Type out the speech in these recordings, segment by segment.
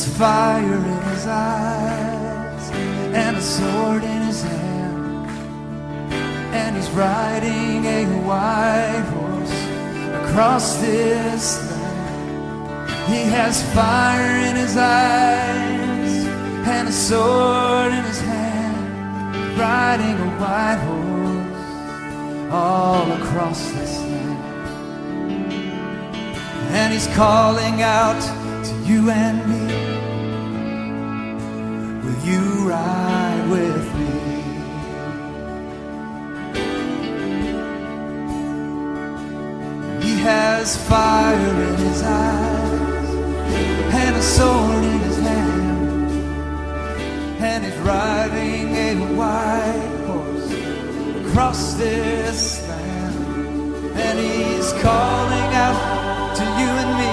has fire in his eyes and a sword in his hand, and he's riding a white horse across this land. He has fire in his eyes and a sword in his hand, riding a white horse all across this land. And he's calling out to you and me, will you ride with me? He has fire in his eyes and a sword in his hand, and he's riding a white horse across this land. And he's calling out to you and me,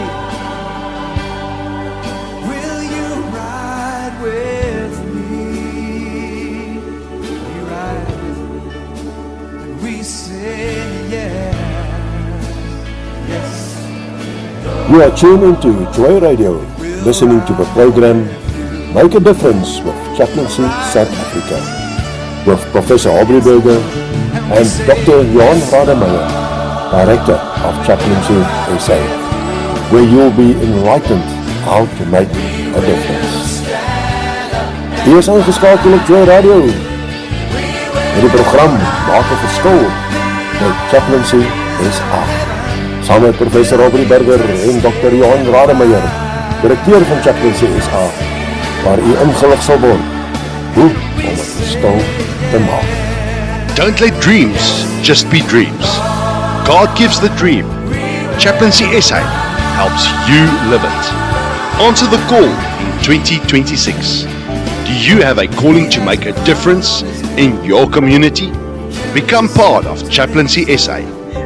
will you ride with me? Will you ride with me? And we say yes, yes. You are tuned into Joy Radio, listening to the program Make a Difference with Chaplaincy South Africa, with Professor Aubrey Burger and Dr. Johan Rademeyer, Director of Chaplaincy SA, where you'll be enlightened how to make a difference. Hier is ingeskakel op Joy Radio met die program Maak 'n Verskil met Chaplaincy SA, saam met Professor Aubrey Burger en Dr. Johan Rademeyer, Direkteur van Chaplaincy SA, waar u ingelig sal word hoe om 'n verskil te maak. Don't let dreams just be dreams. God gives the dream. Chaplaincy SA helps you live it. Answer the call in 2026. Do you have a calling to make a difference in your community? Become part of Chaplaincy SA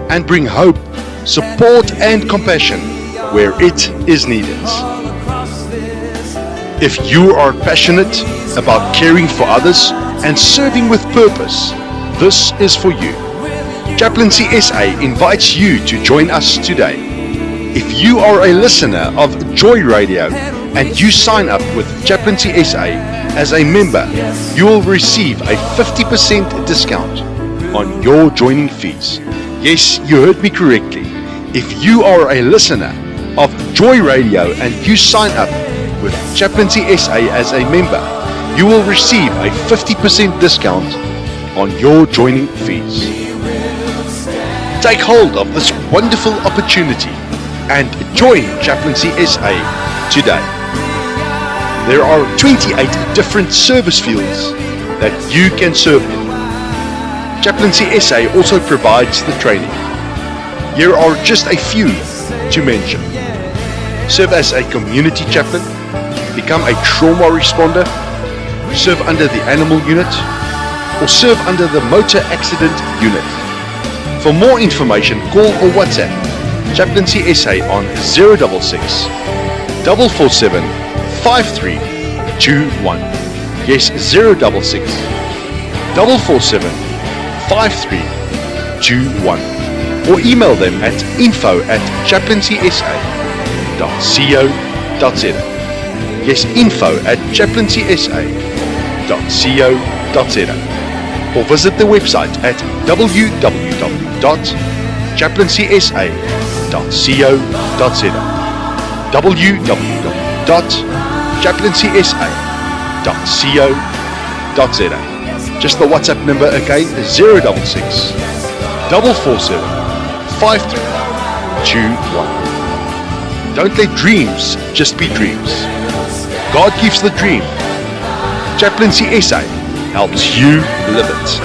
and bring hope, support and compassion where it is needed. If you are passionate about caring for others and serving with purpose, this is for you. Chaplaincy SA invites you to join us today. If you are a listener of Joy Radio and you sign up with Chaplaincy SA as a member, you will receive a 50% discount on your joining fees. Yes, you heard me correctly. If you are a listener of Joy Radio and you sign up with Chaplaincy SA as a member, you will receive a 50% discount on your joining fees. Take hold of this wonderful opportunity and join Chaplaincy SA today. There are 28 different service fields that you can serve in. Chaplaincy SA also provides the training. Here are just a few to mention. Serve as a community chaplain, become a trauma responder, serve under the animal unit, or serve under the motor accident unit. For more information, call or WhatsApp Chaplaincy SA on 066 447 5321. Yes, 066 447 5321. Or email them at info@chaplaincysa.co.za. Yes, info@chaplaincysa.co.za. Or visit the website at www.chaplaincysa.co.za. www.chaplaincysa.co.za. Just the WhatsApp number again is 066 447 5321. Don't let dreams just be dreams. God gives the dream. Chaplaincy SA helps you live it.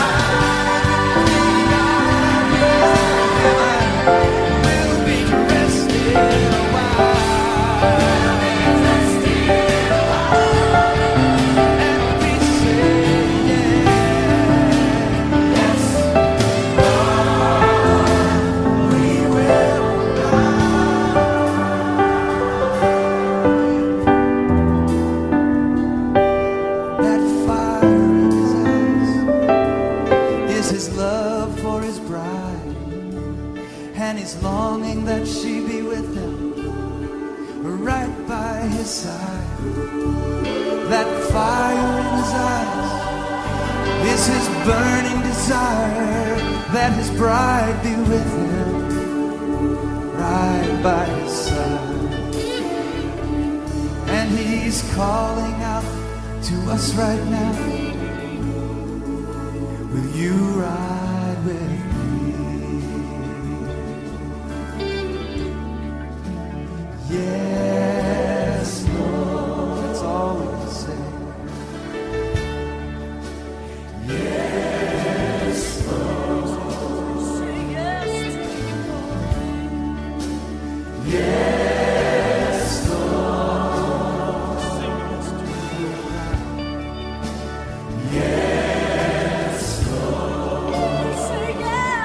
And he's longing that she be with him right by his side. That fire in his eyes is his burning desire, that his bride be with him, right by his side. And he's calling out to us right now, will you ride with me? Yes, Lord, that's all we can say. Yes, Lord, say yes to you. Yes, Lord, yes, Lord, say yes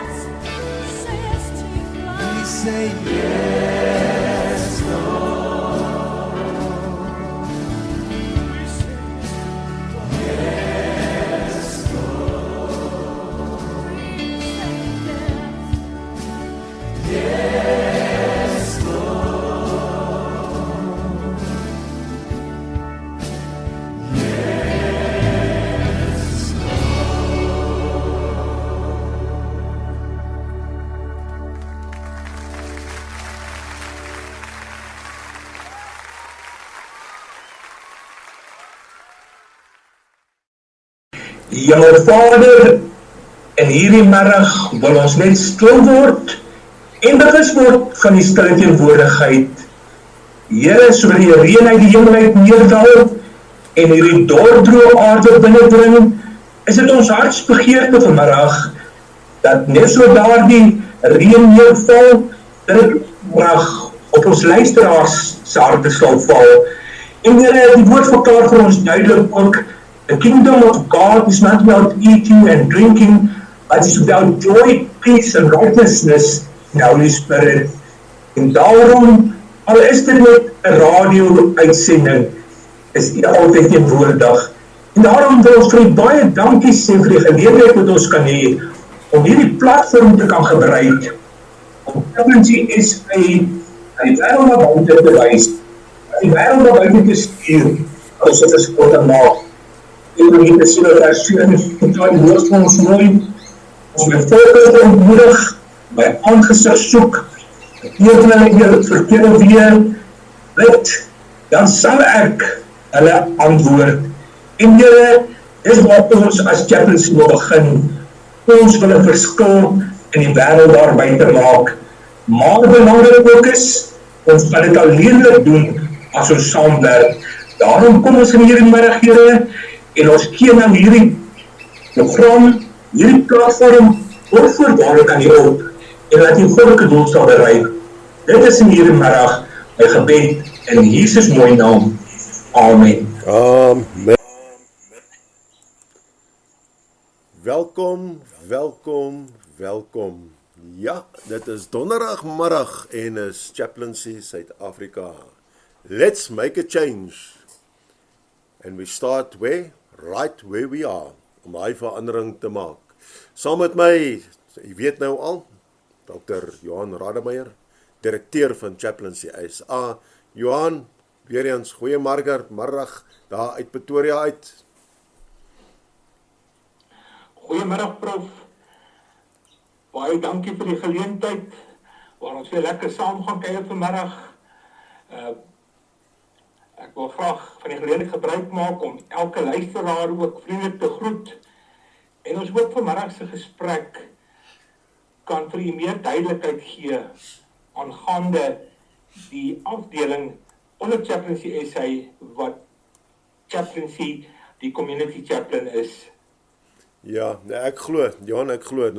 to you. We say yes, Lord. We say yes, Lord. Yes, Lord. Yes, Jou Vader, in hierdie middag wil ons net stil word en bewus word van die stille teenwoordigheid. Here, so die reën uit die hemel uit neerdal en hierdie dordroe aarde binnendring, is dit ons hartsbegeerte vanmiddag dat net so daardie reën neerval, dat dit vanmiddag op ons luisteraars se harte sal val. En Here, die woord verklaar vir ons duidelik ook, the kingdom of God is not about eating and drinking, but it's about joy, peace and righteousness in the Holy Spirit. En daarom, al is dit net 'n radio-uitsending, is U altyd teenwoordig. En daarom wil ons vir U baie dankie sê vir die geleentheid wat ons kan hê om hierdie platform te kan gebruik, om Chaplaincy SA aan die wêreld na buite te wys, aan die wêreld na buite te stuur, ons dit is God te maak. En we moeten zien dat vers 4 en 5 die woord van ons mooi, ons met volk ontmoedig, by aangezicht soek, eerder hulle verkeerde weer, bid, dan sal ek hulle antwoord. En Here, dis wat ons as Chaplaincy wil begin, ons wil 'n verskil in die wêreld daar buite maak. Maar belangrik ook is, ons kan dit alleenlik doen as ons saamwerk. Daarom kom ons in hierdie middag, Here, en ons gee nou hierdie program, hierdie platform, onvoorwaardelik aan U op, en laat U goddelike doel sal bereik. Dit is in hierdie middag my gebed in Jesus mooi naam. Amen. Amen. Welkom, welkom, welkom. Ja, dit is donderdagmiddag en is Chaplaincy Suid-Afrika. Let's make a change. And we start where? Right where we are. Om daai verandering te maak. Saam met my, jy weet nou al, Dr. Johan Rademeyer, direkteur van Chaplaincy SA. Johan, weer eens, goeiemôre, middag, daar uit Pretoria uit. Goeiemiddag prof, baie dankie vir die geleentheid, waar ons weer lekker saam gaan kuier vanmiddag. Ek wil graag van die geleentheid gebruik maak om elke luisteraar ook vriendelik te groet, en ons hoop vanmiddag se gesprek kan vir u meer duidelikheid gee aangaande die afdeling onder Chaplaincy SA wat Chaplaincy die community chaplain is. Ja, ek glo, Johan, ek glo,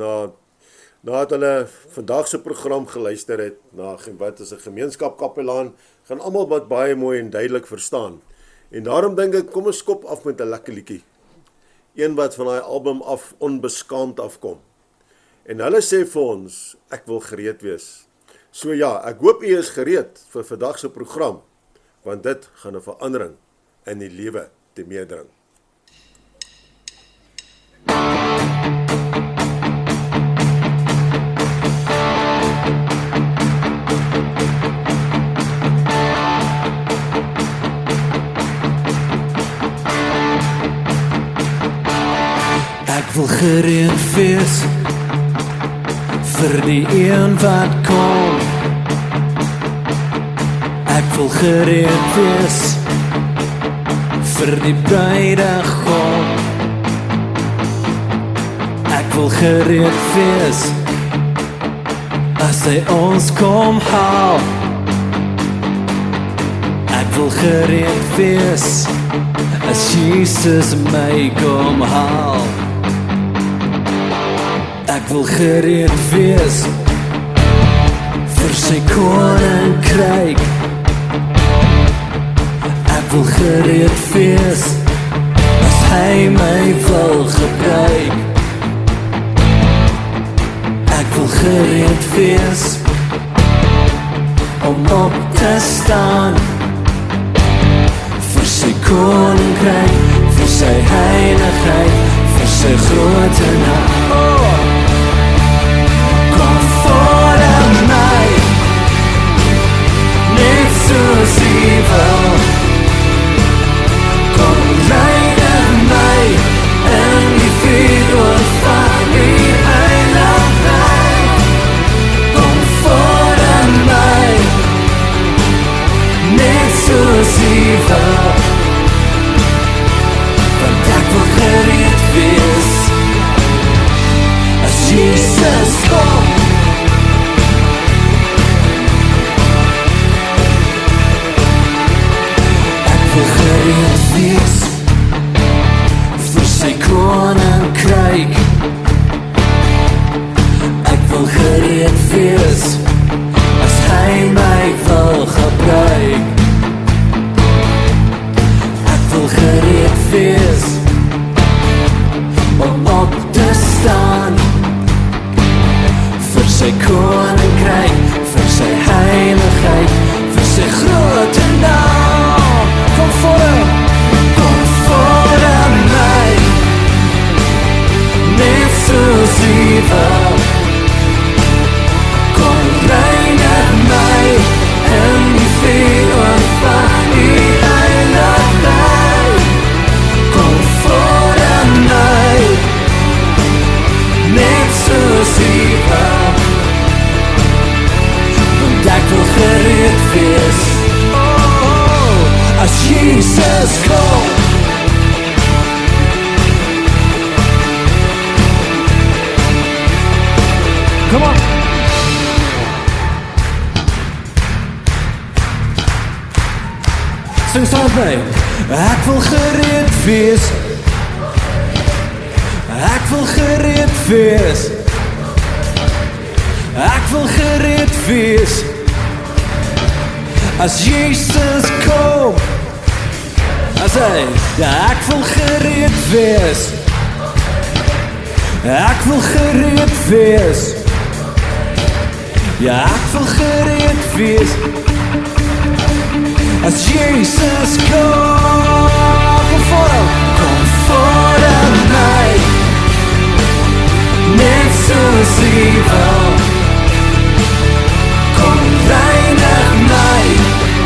nadat hulle vandag se program geluister het, na wat is 'n gemeenskapkapelaan, gaan almal wat baie mooi en duidelik verstaan. En daarom dink ek, kom ons skop af met 'n lekker liedjie. Een wat van daai album af onbeskaamd afkom. En hulle sê vir ons, ek wil gereed wees. So ja, ek hoop u is gereed vir vandag se program, want dit gaan 'n verandering in die lewe te meedring. wil gereed wees vir die een wat kom. Ek wil gereed wees vir die bruidegom. Ek wil gereed wees as hy ons kom haal. Ek wil gereed wees as Jesus my kom haal. Ek wil gereed wees vir sy koninkryk. Ek wil gereed wees as hy my wil gebruik. Ek wil gereed wees om op te staan vir sy koninkryk, vir sy heiligheid, vir sy grote naam. Kom voor aan my, net soos U wil. Kom reinig my in die vuur van U heiligheid. Kom voor aan my, net soos U wil. Want ek wil gereed wees as Jesus kom. Ek wil gereed wees vir sy koninkryk. Ek wil gereed wees as hy my wil gebruik. Ek wil gereed wees om op te staan vir sy koninkryk, vir sy heiligheid, vir sy grote naam. Kom voor aan my, net soos U wil. Kom reinig my in die vuur van U heiligheid. Kom voor aan my, net soos U wil. Want ek wil gereed wees as Jesus kom. Come on. Sing saam met my. Ek wil gereed wees. Ek wil gereed wees. Ek wil gereed wees as Jesus kom. As hy, ja, ek wil gereed wees. Ek wil gereed wees. Ja, ek wil gereed wees as Jesus kom. Kom voor aan my, net soos U wil. Kom reinig my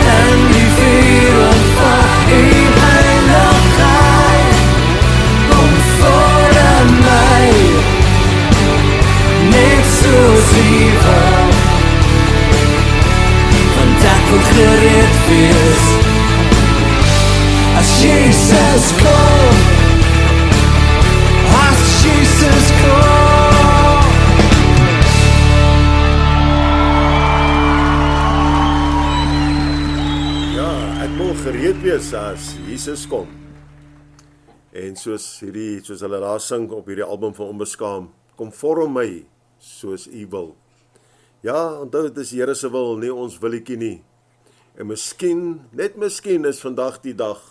in die vuur van U heiligheid. Kom voor aan my, net soos U wil. Want ek wil gereed wees as Jesus kom. As Jesus kom. Ja, ek wil gereed wees as Jesus kom. En soos hulle daar sing op hierdie album van Onbeskaam, kom vorm my soos U wil. Ja, onthou dit is die Here se wil, nie ons willetjie nie. En miskien, net miskien is vandag die dag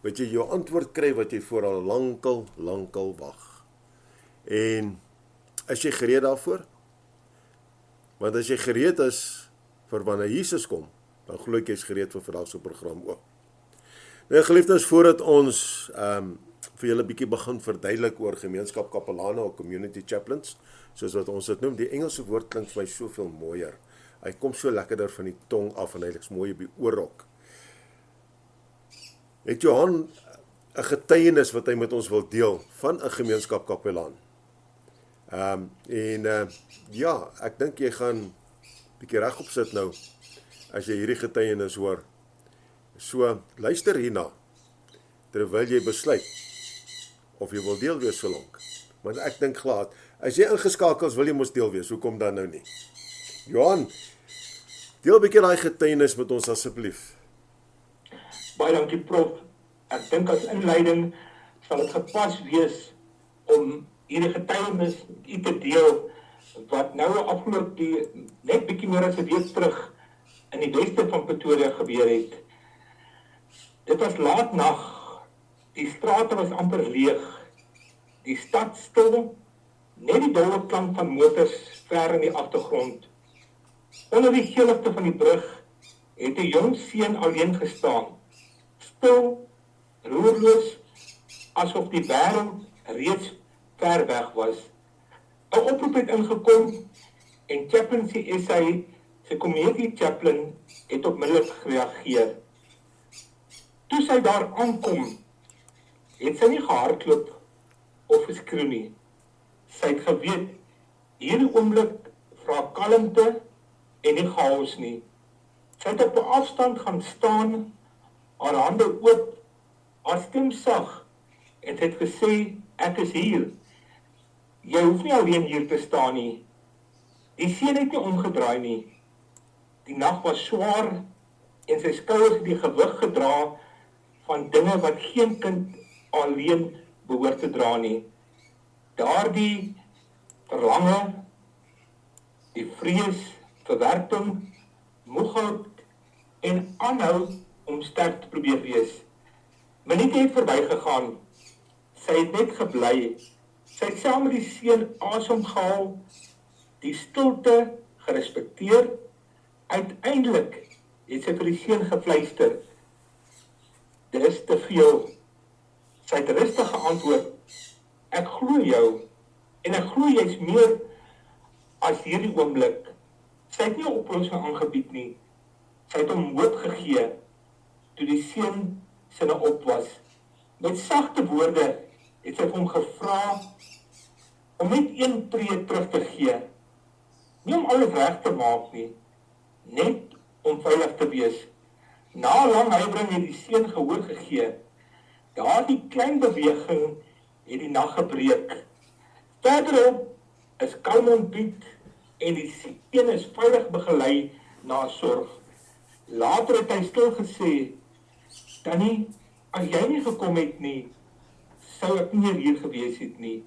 wat jy jou antwoord kry wat jy voor al lankal wag. En is jy gereed daarvoor? Want as jy gereed is vir wanneer Jesus kom, dan glo ek jy is gereed vir vandag se program ook. Nou geliefdes, voordat ons vir julle 'n bietjie begin verduidelik oor gemeenskap kapelane of community chaplains, soos wat ons dit noem, die Engelse woord klink vir my soveel mooier. Hy kom so lekkerder van die tong af en hy is mooi op die oorrok. Het Johan 'n getuienis wat hy met ons wil deel van 'n gemeenskap kapelaan. Ja, ek dink jy gaan bietjie regop sit nou as jy hierdie getuienis hoor. So, luister hierna, terwyl jy besluit of jy wil deel wees so lank. Want ek dink glad, as jy ingeskakel is, wil jy mos deel wees, hoekom dan nou nie? Johan, deel 'n bietjie daai getuienis met ons asseblief. Baie dankie prof. Ek dink as inleiding sal dit gepas wees om hierdie getuienis met u te deel wat nou afgeloop net bietjie meer as 'n week terug in die weste van Pretoria gebeur het. Dit was laat nag, die strate was amper leeg, die stad stil, net die dolle klank van motors ver in die agtergrond. Onder die geligte van die brug het 'n jong seun alleen gestaan, stil, roerloos, asof die wêreld reeds ver weg was. 'n Oproep het ingekom en Chaplaincy SA se community chaplain het onmiddellik gereageer. Toe sy daar aankom, het sy nie gehardloop of geskreeu nie. Sy het geweet, hierdie oomblik vra kalmte en nie chaos nie. Sy het op 'n afstand gaan staan, haar hande oop, haar stem sag, en sy het gesê, ek is hier. Jy hoef nie alleen hier te staan nie. Die seun het nie omgedraai nie. Die nag was swaar en sy skouers het die gewig gedra van dinge wat geen kind alleen behoort te dra nie. Daardie verlange, die vrees, verwerping, moegheid en aanhou om sterk te probeer wees. Minute het verbygegaan. Sy het net gebly. Sy het saam met die seun asem gehaal, die stilte gerespekteer. Uiteindelik het sy vir die seun gefluister, dit is te veel. Sy het rustig geantwoord, ek glo jou, en ek glo jy's meer as hierdie oomblik. Sy het nie 'n oplossing aangebied nie. Sy het hom hoop gegee, toe die seun sinne op was. Met sagte woorde het sy vir hom gevra om net een tree terug te gee. Nie om alles reg te maak nie, net om veilig te wees. Na lang huiwering het die seun gehoor gegee. Daardie klein beweging het die nag gebreek. Verderop is kalm ontbied en die seun is veilig begelei na sorg. Later het hy stil gesê, Tannie, as jy nie gekom het nie, sou ek nie hier gewees het nie.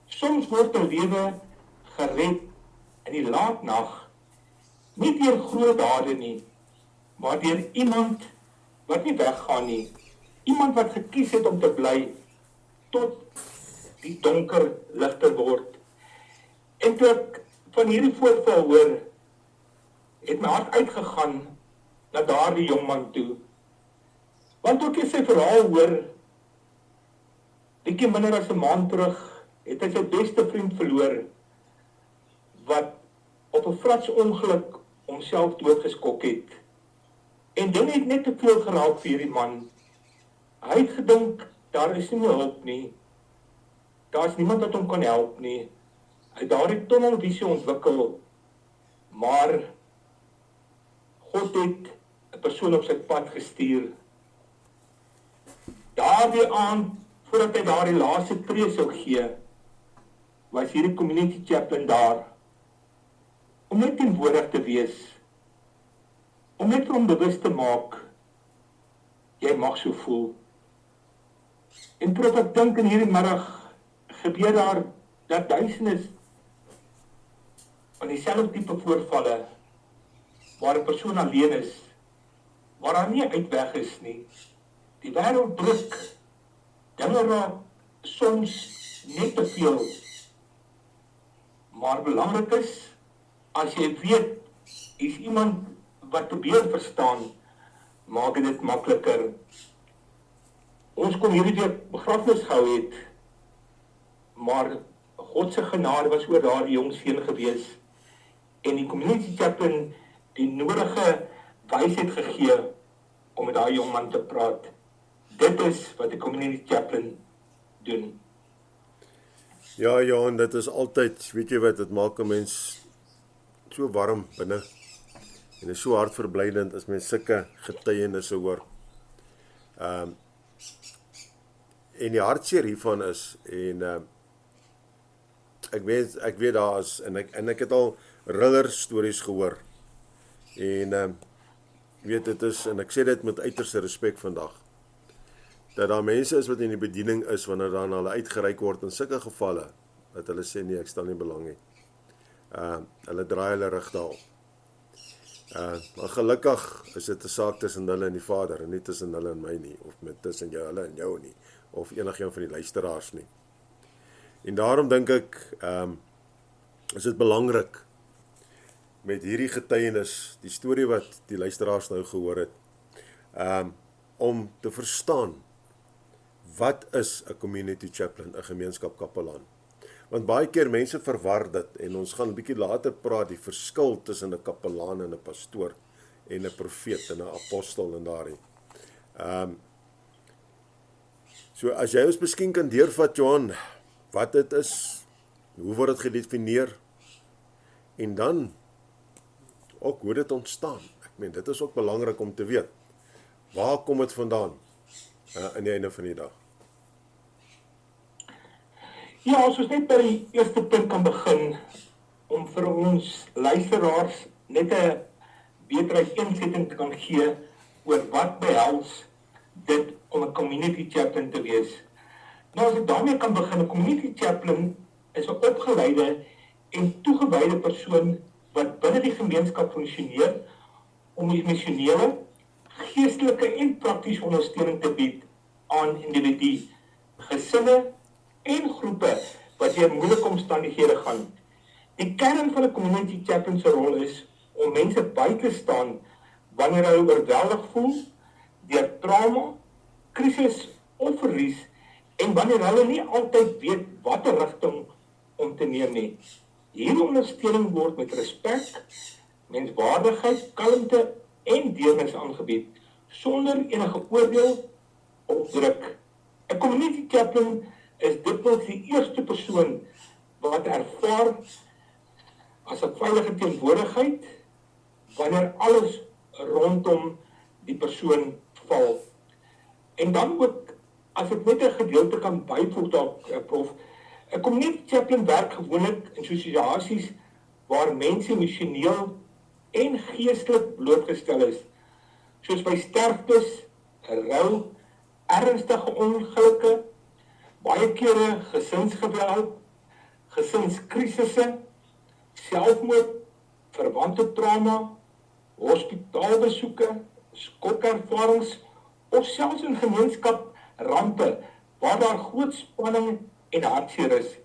Soms word 'n lewe gered in die laat nag, nie deur groot dade nie, maar deur iemand wat nie weggaan nie, iemand wat gekies het om te bly, tot die donker ligter word. En toe ek van hierdie voorval hoor, het my hart uitgegaan na daardie jongman toe. Want ook as sy verhaal hoor, bietjie minder as 'n maand terug, het hy sy beste vriend verloor, wat op 'n frats ongeluk homself doodgeskok het. En dinge het net te veel geraak vir hierdie man. Hy het gedink, daar is nie meer hulp nie. Daar is niemand wat hom kan help nie. Hy het daardie tunnelvisie ontwikkel, maar God het 'n persoon op sy pad gestuur. Daardie aand, voordat hy daardie laaste tree sou gee, was hierdie community chaplain daar, om net teenwoordig te wees, om net vir hom bewus te maak, jy mag so voel. En prof, ek dink in hierdie middag gebeur daar dat duisendes van dieselfde tipe voorvalle, waar 'n persoon alleen is, waar daar nie uitweg is nie. Die wêreld druk, dinge raak soms net te veel. Maar belangrik is, as jy weet, is iemand wat probeer verstaan, maak dit makliker. Ons kon hierdie week begrafnis gehou het, maar God se genade was oor daardie jong seun gewees, en die community chaplain die nodige wysheid gegee om met daai jong man te praat. Dit is wat 'n community chaplain doen. Ja, Johan, dit is altyd, weet jy wat, dit maak 'n mens so warm binne. En is so hartverblydend as mens sulke getuienisse hoor. En die hartseer hiervan is, en ek weet daar is, en ek het al riller stories gehoor. En weet dit is, en ek sê dit met uiterste respek vandag, dat daar mense is wat in die bediening is, wanneer dan hulle uitgereik word in sulke gevalle, dat hulle sê nee, ek stel nie belang nie. Hulle draai hulle rug daarop. Maar gelukkig is dit 'n saak tussen hulle en die Vader, en nie tussen hulle en my nie, of met tussen hulle en jou nie, of enigiemand van die luisteraars nie. En daarom dink ek, is dit belangrik, met hierdie getuienis, die storie wat die luisteraars nou gehoor het, om te verstaan, wat is 'n community chaplain, 'n gemeenskapkapelaan? Want baie keer mense verwar dit, en ons gaan 'n bietjie later praat, die verskil tussen 'n kapelaan en 'n pastoor, en 'n profeet en 'n apostel en daarin. So as jy ons miskien kan deurvat, Johan, wat dit is, hoe word dit gedefinieer, en dan ook hoe dit ontstaan. Ek meen, dit is ook belangrik om te weet. Waar kom dit vandaan aan die einde van die dag? Ja, as ons net by die eerste punt kan begin, om vir ons luisteraars net 'n beter uiteensetting te kan gee oor wat behels dit om 'n community chaplain te wees. Nou, as ek daarmee kan begin, 'n community chaplain is 'n opgeleide en toegewyde persoon wat binne die gemeenskap funksioneer om emosionele, geestelike en praktiese ondersteuning te bied aan individue, gesinne en groepe wat deur moeilike omstandighede gaan. Die kern van 'n community chaplain se rol is om mense by te staan wanneer hulle oorweldig voel deur trauma, krisis of verlies, en wanneer hulle nie altyd weet watter rigting om te neem nie. Hierdie ondersteuning word met respek, menswaardigheid, kalmte en deernis aangebied, sonder enige oordeel of druk. 'n Community chaplain is dikwels die eerste persoon wat ervaar as 'n veilige teenwoordigheid wanneer alles rondom die persoon val. En dan ook, as ek net 'n gedeelte kan byvoeg dalk, Prof, 'n community chaplain werk gewoonlik in situasies waar mense emosioneel en geestelik blootgestel is, soos by sterftes, rou, ernstige ongelukke, baie kere gesinsgeweld, gesinskrisisse, selfmoord, verwante trauma, hospitaalbesoeke, skokervarings of selfs in gemeenskaprampe waar daar groot spanning en hartseer is.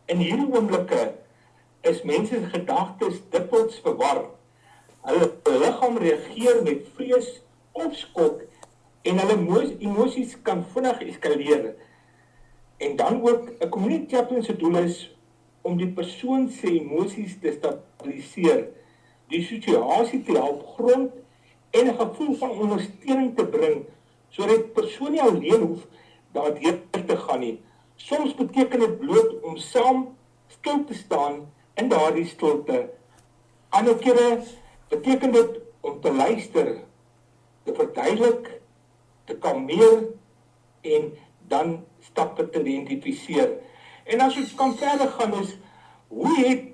In hierdie oomblikke is mense se gedagtes dikwels verwar. Hulle liggaam reageer met vrees of skok en hulle emosies kan vinnig eskaleer. En dan ook 'n community chaplain se doel is om die persoon se emosies te stabiliseer, die situasie te help grond en 'n gevoel van ondersteuning te bring, sodat die persoon nie alleen hoef daardeur te gaan nie. Soms beteken dit bloot om saam stil te staan in daardie stilte. Ander kere beteken dit om te luister, te verduidelik, te kalmeer en dan stappe te identifiseer. En as ons kan verder gaan is, hoe het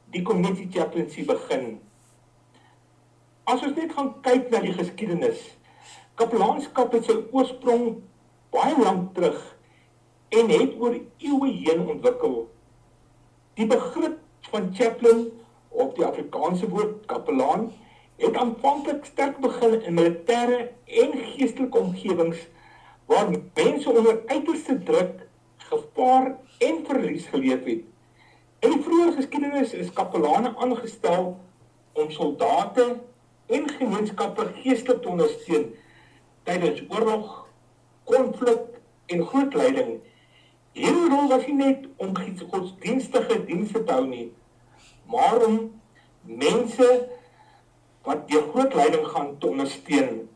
die community chaplaincy begin? As ons net gaan kyk na die geskiedenis, kapelaanskap het sy oorsprong baie lank terug en het oor eeue heen ontwikkel. Die begrip van chaplain, of die Afrikaanse woord kapelaan, het aanvanklik sterk begin in militêre en geestelike omgewings waar mense onder uiterste druk, gevaar en verlies geleef het. In die vroeë geskiedenis is kapelane aangestel om soldate en gemeenskappe geestelik te ondersteun tydens oorlog, konflik en groot lyding. Hierdie rol was nie net om godsdienstige dienste te hou nie, maar om mense wat deur groot lyding gaan te ondersteun.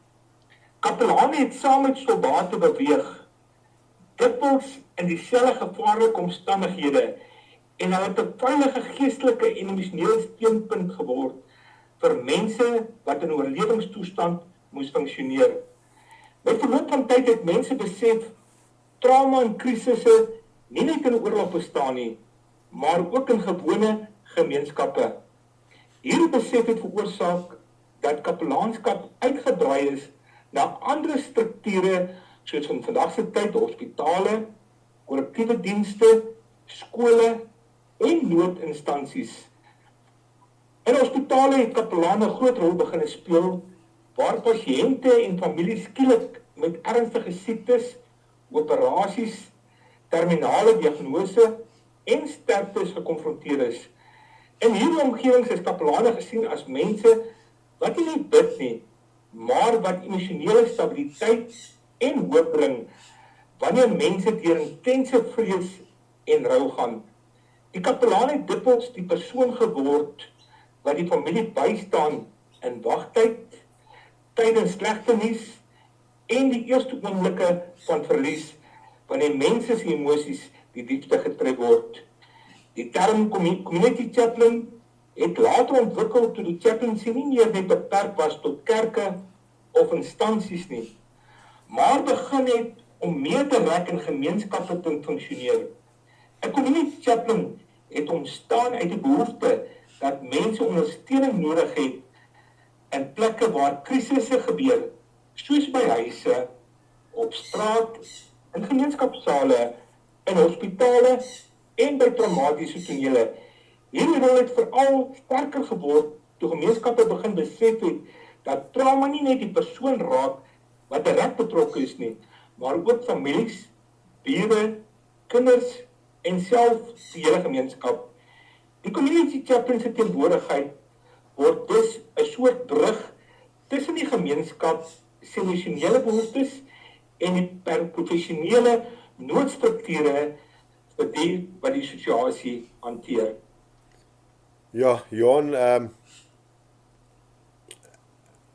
Kapelane het saam met soldate beweeg, dikwels in dieselfde gevaarlike omstandighede, en hulle het 'n veilige geestelike en emosionele steunpunt geword vir mense wat in oorlewingstoestand moes funksioneer. Met verloop van tyd het mense besef, trauma en krisisse nie net in oorlog bestaan nie, maar ook in gewone gemeenskappe. Hierdie besef het veroorsaak dat kapelaanskap uitgebrei is na ander strukture soos van vandag se tyd hospitale, korrektiewe dienste, skole en noodinstansies. In hospitale het kapelane 'n groot rol begin speel waar pasiënte en families skielik met ernstige siektes, operasies, terminale diagnose en sterftes gekonfronteer is. In hierdie omgewings is kapelane gesien as mense wat nie net bid nie, maar wat emosionele stabiliteit en hoop bring wanneer mense deur intense vrees en rou gaan. Die kapelaan het dikwels die persoon geword wat die familie bystaan in wagtyd, tydens slegte nuus en die eerste oomblikke van verlies wanneer mense se emosies die diepste getref word. Die term community chaplain het later ontwikkel toe die chaplaincy nie meer net beperk was tot kerke of instansies nie, maar begin het om meer te rek in gemeenskappe te funksioneer. 'n Community chaplain het ontstaan uit die behoefte dat mense ondersteuning nodig het in plekke waar krisisse gebeur, soos by huise, op straat, in gemeenskapsale, in hospitale en by traumatiese tonele. Hierdie rol het veral sterker geword toe gemeenskappe begin besef het dat trauma nie net die persoon raak wat direk betrokke is nie, maar ook families, bure, kinders en self die hele gemeenskap. Die community chaplain se teenwoordigheid word dus 'n soort brug tussen die gemeenskap se emosionele behoeftes en die professionele noodstrukture vir die wat die situasie hanteer. Ja, Johan,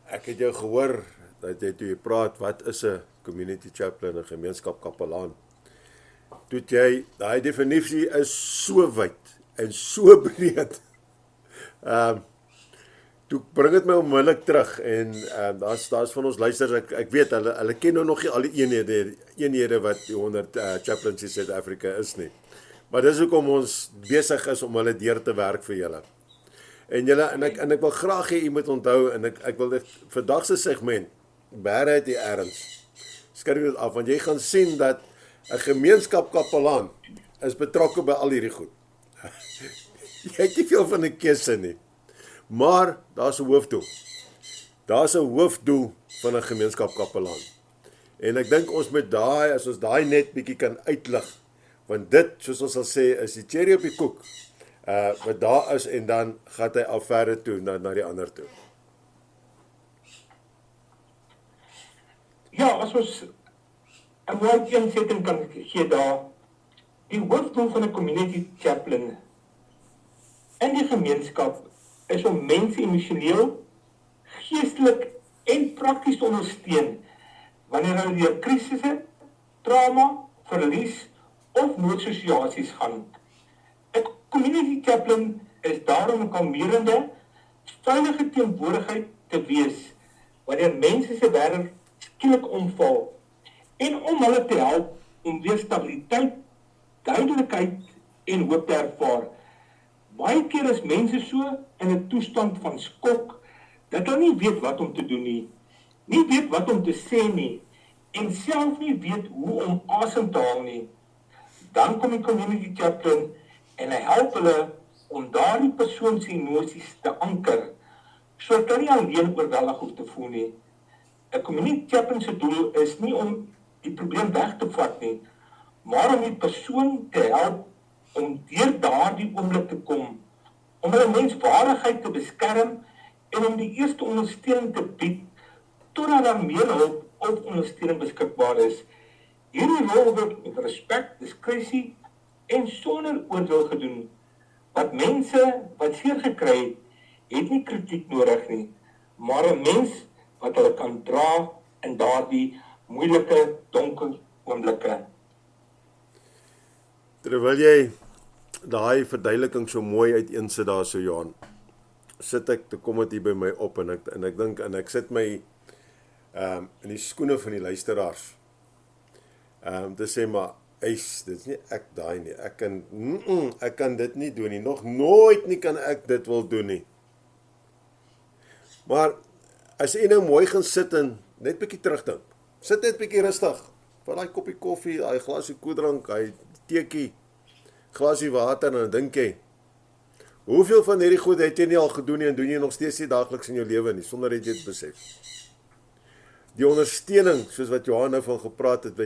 ek het jou gehoor dat jy toe jy praat, wat is 'n community chaplain, 'n gemeenskapkapelaan? Toe jy, daai definisie is so wyd en so breed. Toe bring dit my onmiddellik terug en daar's van ons luisters, ek weet hulle ken nou nog nie al die eenhede wat die 100 chaplains in Suid-Afrika is nie. Maar dis hoekom ons besig is om hulle deur te werk vir julle. En julle en ek wil graag hê u moet onthou en ek wil dit vandag se segment bære uit die erns. Skryf dit af want jy gaan sien dat 'n gemeenskapkapelaan is betrokke by al hierdie goed. Jy het nie veel van 'n keuse nie. Maar daar's 'n hoofdoel. Daar's 'n hoofdoel van 'n gemeenskapkapelaan. En ek dink ons met as ons daai net bietjie kan uitlig, want dit, soos ons sal sê, is die cherry op die koek, wat daar is en dan gaan hy al verder toe, na die ander toe. Ja, as ons 'n mooi teensetting kan gee daar, die hoofdoel van 'n community chaplain in die gemeenskap is om mense emosioneel, geestelik en prakties te ondersteun wanneer hulle deur krisisse, trauma, verlies of noodsituasies gaan. 'n Community chaplain is daarom 'n kalmerende, veilige teenwoordigheid te wees wanneer mense se wêreld skielik omval en om hulle te help om weer stabiliteit, duidelikheid en hoop te ervaar. Baie keer is mense so in 'n toestand van skok dat hulle nie weet wat om te doen nie weet wat om te sê nie en self nie weet hoe om asem te haal nie. Dan kom die community chaplain en hy help hulle om daardie persoon se emosies te anker, sodat hulle nie alleen oorweldig hoef te voel nie. 'n Community chaplain se doel is nie om die probleem weg te vat nie, maar om die persoon te help om deur daardie oomblik te kom, om hulle menswaardigheid te beskerm en om die eerste ondersteuning te bied totdat daar meer hulp of ondersteuning beskikbaar is. Hierdie rol word met respek, diskresie en sonder oordeel gedoen. Wat mense wat seer gekry het nie kritiek nodig nie, maar 'n mens wat hulle kan dra in daardie moeilike, donker oomblikke. Terwyl jy daai verduideliking so mooi uiteensit daar so, Johan, sit ek, toe kom dit hier by my op, en ek dink, en ek sit my in die skoene van die luisteraars, te sê, maar, dit is nie ek daai nie, ek kan dit nie doen nie, nog nooit nie kan ek dit wil doen nie. Maar, as jy nou mooi gaan sit en net bykie terugdink, sit net bykie rustig, vat daai koppie koffie, daai glasie koeldrank, daai teekie, glasie water, en dan dink jy, hoeveel van hierdie goed het jy nie al gedoen nie, en doen jy nog steeds nie dageliks in jou lewe nie, sonder dat jy dit besef. Die ondersteuning, soos wat Johan nou van gepraat het,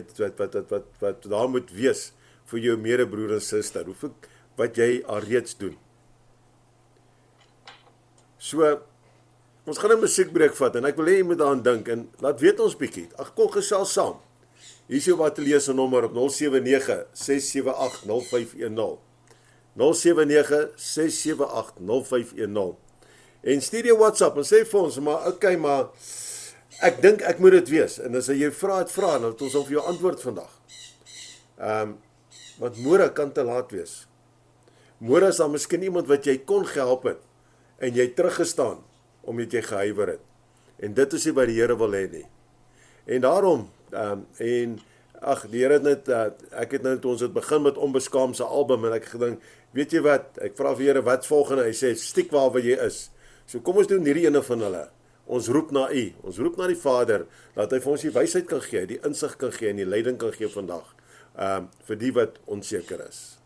wat daar moet wees, vir jou medebroer en suster, hoeveel wat jy al reeds doen. So, ons gaan 'n musiekbreek vat, en ek wil hê jy moet daaraan dink, en laat weet ons bietjie, kom gesels saam. Hier is jou ateljee se nommer op 079-678-0510. 079-678-0510. En stuur jou WhatsApp, en sê vir ons, maar okay, maar ek dink ek moet dit wees, en as jy vra, dan het ons al vir jou antwoord vandag. Want môre kan te laat wees. Môre is daar miskien iemand wat jy kon gehelp het, en jy teruggestaan, omdat jy gehuiwer het. En dit is nie wat die Here wil hê nie. En daarom, die Here het net, ek het nou, toe ons het begin met Onbeskaamse album, en ek gedink, weet jy wat, ek vra vir Here, wat volgende, hy sê, stiek waar jy is. So kom ons doen hierdie ene van hulle. Ons roep na U, ons roep na die Vader, dat hy vir ons die wysheid kan gee, die insig kan gee, en die leiding kan gee vandag, vir die wat onseker is.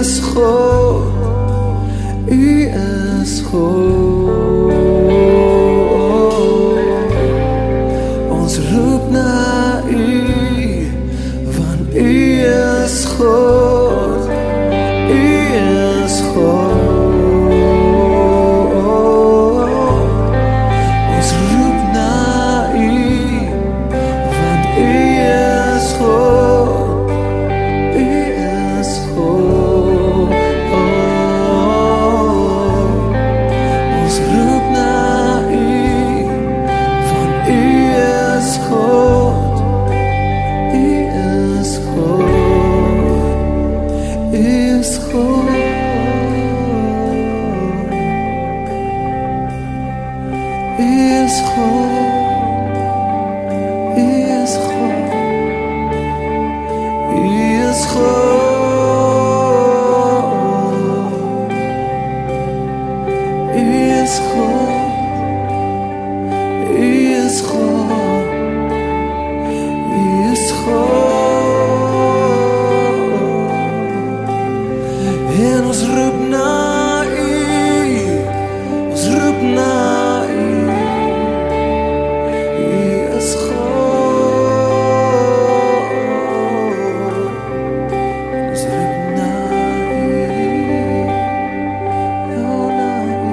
is God, U is God. Ons roep na U, want U is God, U is God. Ons roep na U, want U is God, U is God. Ons roep na U, want U is God, U is God, U is God. Is God, is God, is God, is God, is God, is God. En ons roep na U, ons roep na U. Is God, ons roep na U, na U.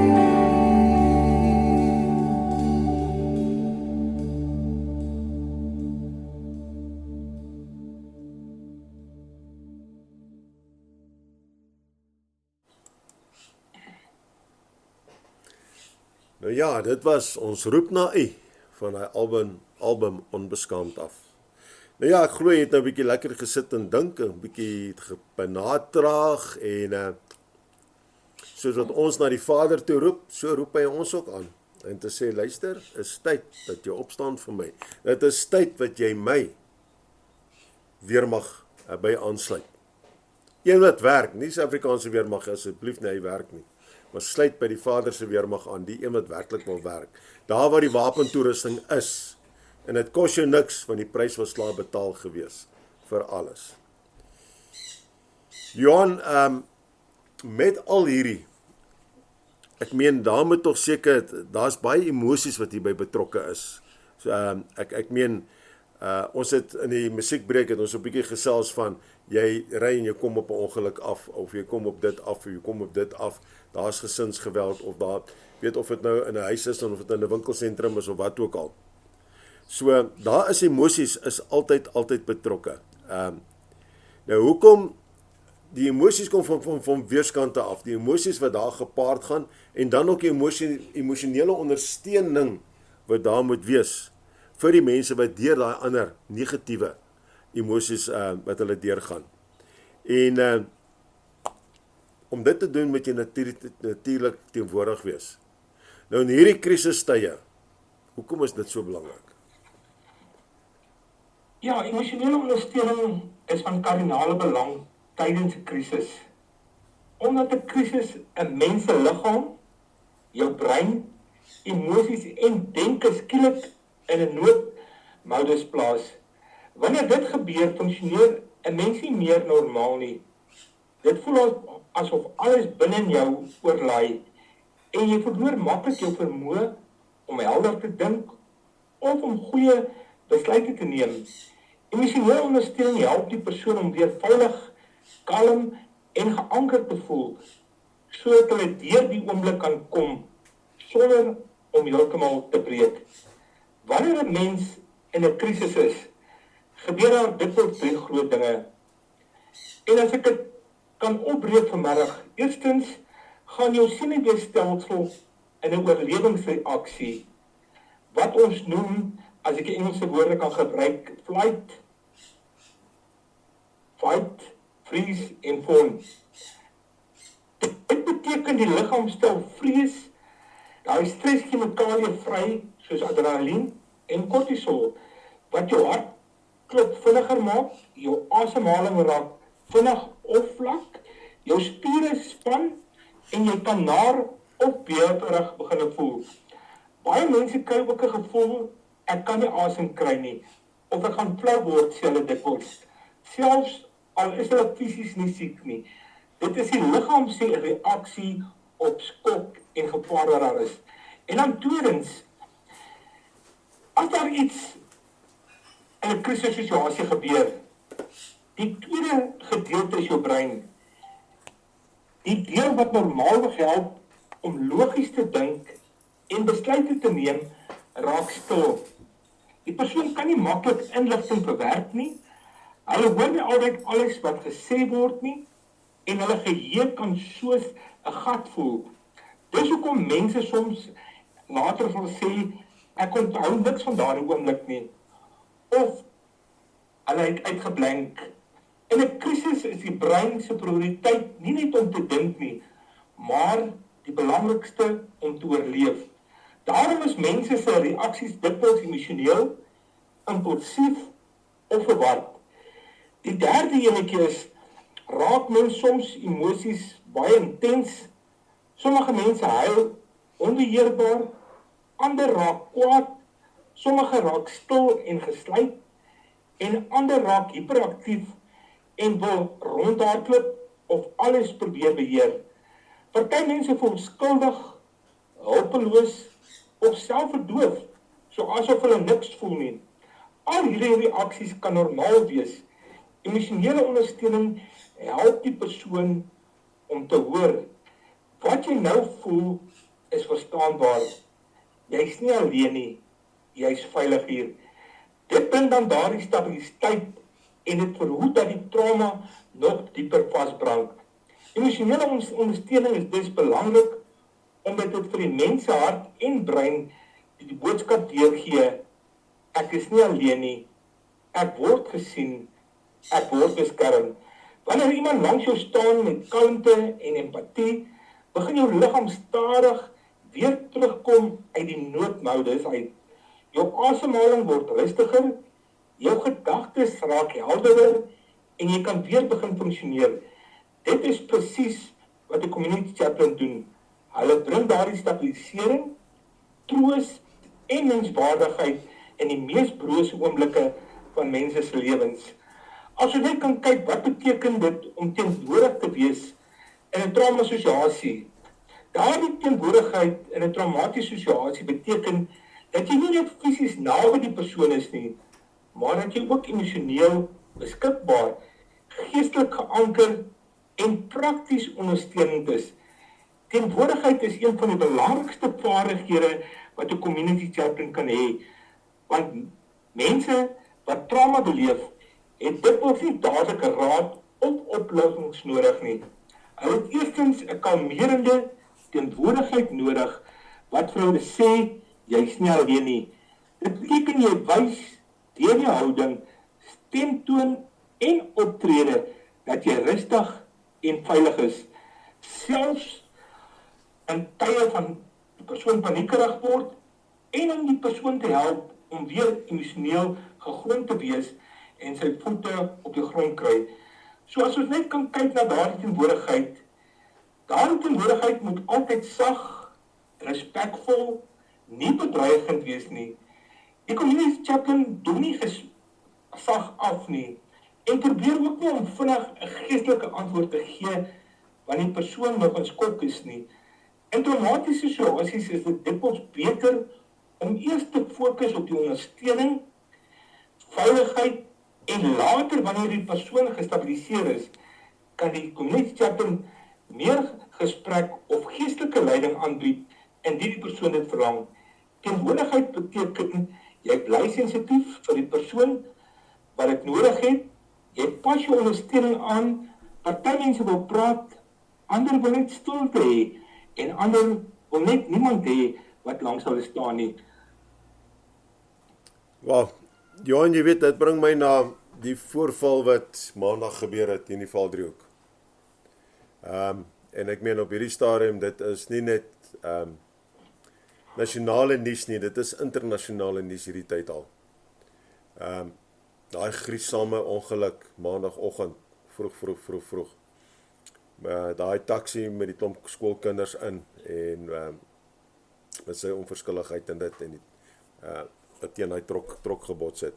Nou ja, dit was ons roep na U van die album Onbeskaamd af. Nou ja, ek glo jy het nou 'n bietjie lekker gesit en dink, 'n bietjie benatraag en soos wat ons na die Vader toe roep, so roep hy ons ook aan. En te sê, luister, is tyd dat jy opstaan vir my. Dit is tyd wat jy my weer mag by aansluit. Een wat werk, nie Suid-Afrikaanse weermag asseblief nie, hy werk nie. Maar sluit by die Vader se weermag aan, die een wat werklik wil werk. Daar waar die wapentoerusting is, en dit kos jou niks, want die prys was klaar betaal gewees, vir alles. Johan, met al hierdie, ek meen, daar moet tog seker, daar's baie emosies wat hierby betrokke is. So, ek meen, ons het in die musiekbreek het ons 'n bietjie gesels van, jy ry en jy kom op 'n ongeluk af, of jy kom op dit af, of jy kom op dit af, daar's gesinsgeweld, of daar, weet of dit nou in 'n huis is, of dit in 'n winkelsentrum is, of wat ook al. So, daar is emosies, is altyd betrokke. Nou, hoekom, die emosies kom van weerskante af, die emosies wat daar gepaard gaan, en dan ook die emosionele ondersteuning, wat daar moet wees, vir die mense wat deur daai ander negatiewe emosies wat hulle deurgaan. En om dit te doen moet jy natuurlik teenwoordig wees. Nou in hierdie krisistye, hoekom is dit so belangrik? Ja, emosionele ondersteuning is van kardinale belang tydens 'n krisis. Omdat 'n krisis 'n mens se liggaam, jou brein, emosies en denke skielik in 'n noodmodus plaas. Wanneer dit gebeur, funksioneer 'n mens nie meer normaal nie. Dit voel asof alles binne in jou oorlaai en jy verloor maklik jou vermoë om helder te dink of om goeie besluite te neem. Emosionele ondersteuning help die persoon om weer veilig, kalm en geankerd te voel, sodat hulle deur die oomblik kan kom sonder om heeltemal te breek. Wanneer 'n mens in 'n krisis is, gebeur daar dikwels 3 groot dinge. En as ek dit kan opbreek vanmiddag, eerstens gaan jou senuweestelsel in 'n oorlewingsreaksie, wat ons noem, as ek die Engelse woorde kan gebruik, fight, freeze en fawn. Dit beteken die liggaam stel vrees, daar is stresschemikalie vry, soos adrenalien en kortisol, wat jou hart klop vinniger maak, jou asemhaling raak vinnig of vlak, jou spiere span en jy kan naar of bewerig begin voel. Baie mense kry ook 'n gevoel, ek kan nie asem kry nie, of ek gaan flou word, sê hulle dikwels. Selfs al is hulle fisies nie siek nie. Dit is die liggaam se reaksie op skok en gevaar wat daar is. En dan tweedens, as daar iets in 'n krisissituasie gebeur, die tweede gedeelte is jou brein. Die deel wat normaal help om logies te dink en besluite te neem, raak stil. Die persoon kan nie maklik inligting verwerk nie. Hulle hoor nie altyd alles wat gesê word nie en hulle geheue kan soos 'n gat voel. Dis hoekom mense soms later sal sê, ek onthou niks van daardie oomblik nie. Of hulle het uitgeblank. In 'n krisis is die brein se prioriteit nie net om te dink nie, maar die belangrikste om te oorleef. Daarom is mense se reaksies dikwels emosioneel, impulsief of verward. Die derde enetjie is, raak mens soms emosies baie intens. Sommige mense huil onbeheerbaar, ander raak kwaad, sommige raak stil en gesluit, en ander raak hiperaktief en wil rondhardloop of alles probeer beheer. Party mense voel skuldig, hulpeloos of selfverdoof, so asof hulle niks voel nie. Al hierdie reaksies kan normaal wees. Emosionele ondersteuning help die persoon om te hoor, wat jy nou voel is verstaanbaar. Jy's nie alleen nie, jy's veilig hier. Dit bring dan daardie stabiliteit en dit verhoed dat die trauma nog dieper vasbrand. Emosionele ondersteuning is dus belangrik omdat dit vir die mens se hart en brein die boodskap deurgee, ek is nie alleen nie, ek word gesien, ek word beskerm. Wanneer iemand langs jou staan met kalmte en empatie, begin jou liggaam stadig weer terugkom uit die noodmodus uit. Jou asemhaling word rustiger, jou gedagtes raak helderder en jy kan weer begin funksioneer. Dit is presies wat 'n community chaplain doen. Hulle bring daardie stabilisering, troos en menswaardigheid in die mees brose oomblikke van mense se lewens. As jy net kan kyk wat beteken dit om teenwoordig te wees in 'n traumasituasie. Daardie teenwoordigheid in 'n traumatiese situasie beteken dat jy nie net fisies naby die persoon is nie, maar dat jy ook emosioneel beskikbaar, geestelik geanker en prakties ondersteunend is. Teenwoordigheid is een van die belangrikste vaardighede wat 'n community chaplain kan hê, want mense wat trauma beleef, het dikwels nie dadelike raad of oplossings nodig nie. Hulle het eerstens 'n kalmerende teenwoordigheid nodig, wat vir hulle sê, jy's nie alleen nie. Dit beteken jy wys deur jou houding, stemtoon en optrede dat jy rustig en veilig is. Selfs in tye van die persoon paniekerig word en om die persoon te help om weer emosioneel gegrond te wees en sy voete op die grond kry. So as ons net kan kyk na daardie teenwoordigheid moet altyd sag, respekvol, nie bedreigend wees nie. Die community chaplain doen nie sag af nie en probeer ook nie om vinnig 'n geestelike antwoord te gee wanneer die persoon nog in skok is nie. In traumatiese situasies is dit dikwels beter om eers te fokus op die ondersteuning, veiligheid en later wanneer die persoon gestabiliseer is, kan die community chaplain meer gesprek of geestelike leiding aanbied indien die persoon dit verlang. Teenwoordigheid beteken jy bly sensitief vir die persoon wat dit nodig het. Jy pas jou ondersteuning aan. Party mense wil praat, ander wil net stilte hê en ander wil net niemand hê wat langs hulle staan nie. Wel, Johan, jy weet, dit bring my na die voorval wat maandag gebeur het in die Valdriehoek. En ek meen op hierdie stadium, dit is nie net nasionale nuus nie, dit is internasionale nuus hierdie tyd al. Daai griesame ongeluk maandagoggend, vroeg. Daai taxi met die klomp skoolkinders in en met sy onverskilligheid en dit en die wat teen hy trok gebots het.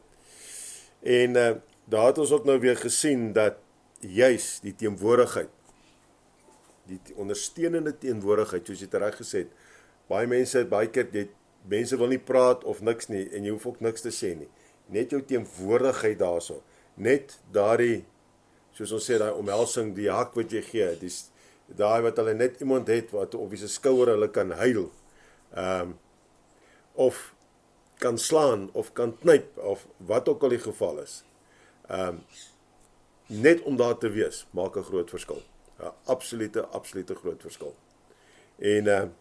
En daar het ons ook nou weer gesien dat juis die teenwoordigheid die ondersteunende teenwoordigheid, soos jy dit reg gesê het, baie keer, mense wil nie praat of niks nie, en jy hoef ook niks te sê nie. Net jou teenwoordigheid daarso, net daardie, soos ons sê, daai omhelsing, die hak wat jy gee, daai wat hulle net iemand het, wat op wie se skouer hulle kan huil, of kan slaan, of kan knyp, of wat ook al die geval is. Net om daar te wees, maak 'n groot verskil. 'n absolute groot verskil. En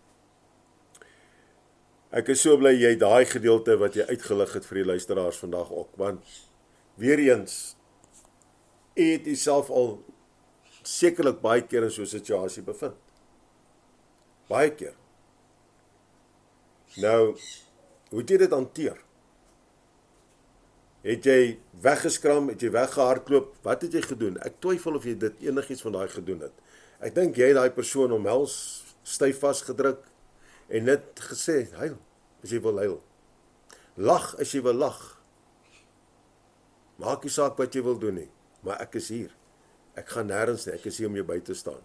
ek is so bly jy daai gedeelte wat jy uitgelig het vir die luisteraars vandag ook, want weer eens, jy het jouself al sekerlik baie keer in so 'n situasie bevind. Baie keer. Nou, hoe het jy dit hanteer? Het jy weggeskram, het jy weggehardloop, wat het jy gedoen? Ek twyfel of jy dit enigiets van daai gedoen het. Ek dink jy het daai persoon omhels, styf vasgedruk, en net gesê, huil, as jy wil huil. Lag as jy wil lag. Maak nie saak wat jy wil doen nie, maar ek is hier. Ek gaan nêrens nie, ek is hier om jou by te staan.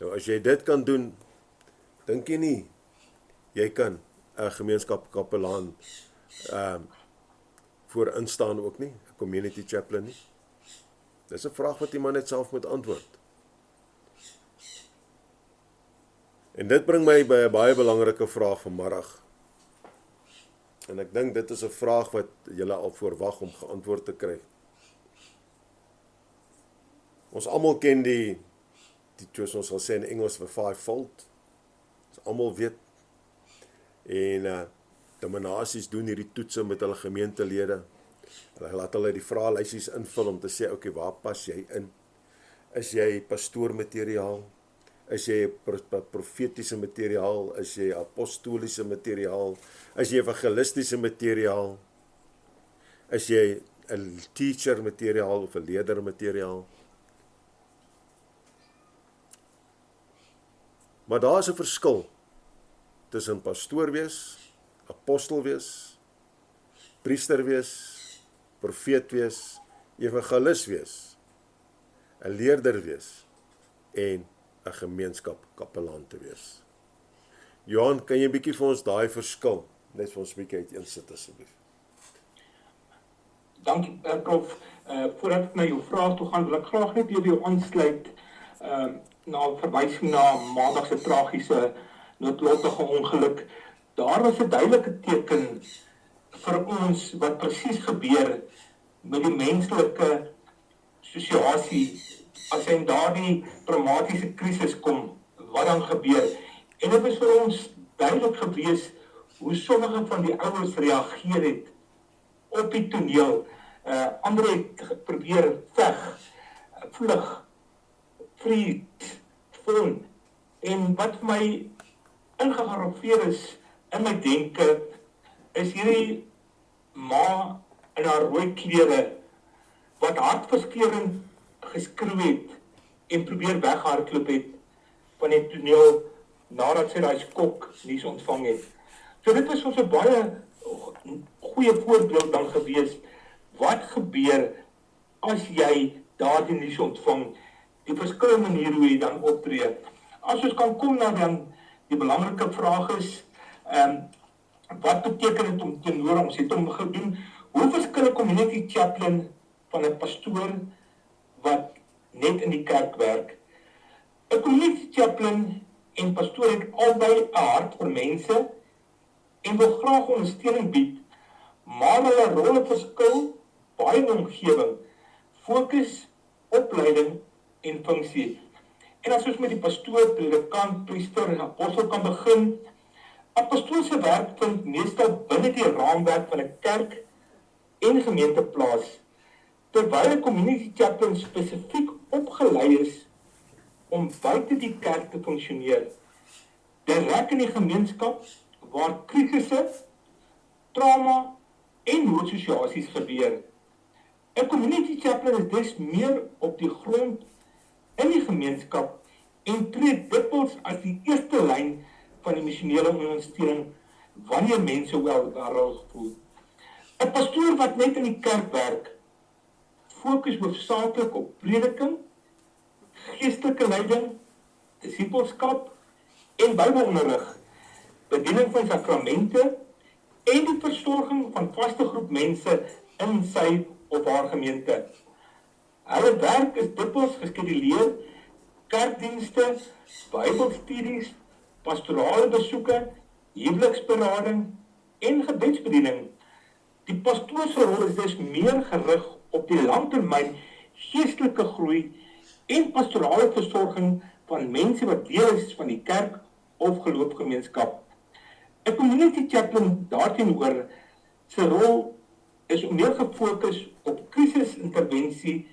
Nou as jy dit kan doen, dink jy nie, jy kan 'n gemeenskapskapelaan voor instaan ook nie, 'n community chaplain nie. Dis 'n vraag wat die man net self moet antwoord. En dit bring my by 'n baie belangrike vraag vanmiddag. En ek dink dit is 'n vraag wat julle al verwag om geantwoord te kry. Ons almal ken die soos ons sal sê in Engels, the fivefold. Ons almal weet. En dominasies doen hierdie toetse met hulle gemeentelede. Hulle laat hulle die vraelysies invul om te sê, okay, waar pas jy in? Is jy pastoormateriaal? Is jy profetiese materiaal? Is jy apostoliese materiaal? Is jy evangelistiese materiaal? Is jy 'n teacher materiaal of 'n leerder materiaal? Maar daar is 'n verskil tussen pastoor wees, apostel wees, priester wees, profeet wees, evangelis wees, 'n leerder wees en 'n gemeenskapskapelaan te wees. Johan, kan jy 'n bietjie vir ons daai verskil net vir ons bietjie uiteensit asseblief? Dankie, Prof. Voordat ek na jou vraag toe gaan, wil ek graag net jou aansluit na verwysing na Maandag se tragiese noodlottige ongeluk. Daar was 'n duidelike teken vir ons wat presies gebeur met die menslike situasie as hy in daardie traumatiese krisis kom, wat dan gebeur. En dit is vir ons duidelik gewees hoe sommige van die ouers reageer het op die toneel. Ander het probeer veg, vlug, vriend, phone. En wat vir my ingegarofeer is in my denke, is hierdie ma in haar rooi klere wat hartverskeurend geskreeu het en probeer weghardloop het van die toneel nadat sy daai skok nuus ontvang het. So dit was ons 'n baie goeie voorbeeld dan gewees. Wat gebeur as jy daardie nuus ontvang? Die verskillende maniere hoe jy dan optree. As ons kan kom na dan die belangrike vraag is, wat beteken dit om teenoor ons het om gedoen? Hoe verskil 'n community chaplain van 'n pastoor wat net in die kerk werk? 'n Community chaplain en pastoor het albei 'n hart vir mense en wil graag ondersteuning bied, maar hulle rolle verskil baie in die omgewing, fokus, opleiding en funksie. En as ons met die pastoor, predikant, priester en apostel kan begin, 'n pastoor se werk vind meestal binne die raamwerk van 'n kerk en gemeente plaas, terwyl 'n community chaplain spesifiek opgelei is om buite die kerk te funksioneer, direk in die gemeenskap waar krisisse, trauma en noodsituasies gebeur. 'n Community chaplain is dus meer op die grond in die gemeenskap en tree dikwels as die eerste lyn van die missionele ondersteuning wanneer mense wel daaroor voel. 'n Pastoor wat net in die kerk werk, fokus hoofsaaklik op prediking, geestelike leiding, disipelskap en Bybelonderrig, bediening van sakramente en die versorging van vaste groep mense in sy of haar gemeente. Hulle werk is dikwels geskeduleer, kerkdienste, Bybelstudies, pastorale besoeke, huweliksberading en gebedsbediening. Die pastoor se rol is dus meer gerig op die langtermyn geestelike groei en pastorale versorging van mense wat deel is van die kerk of geloofsgemeenskap. 'n Community chaplain daarteenoor se rol is om meer gefokus op krisisintervensie,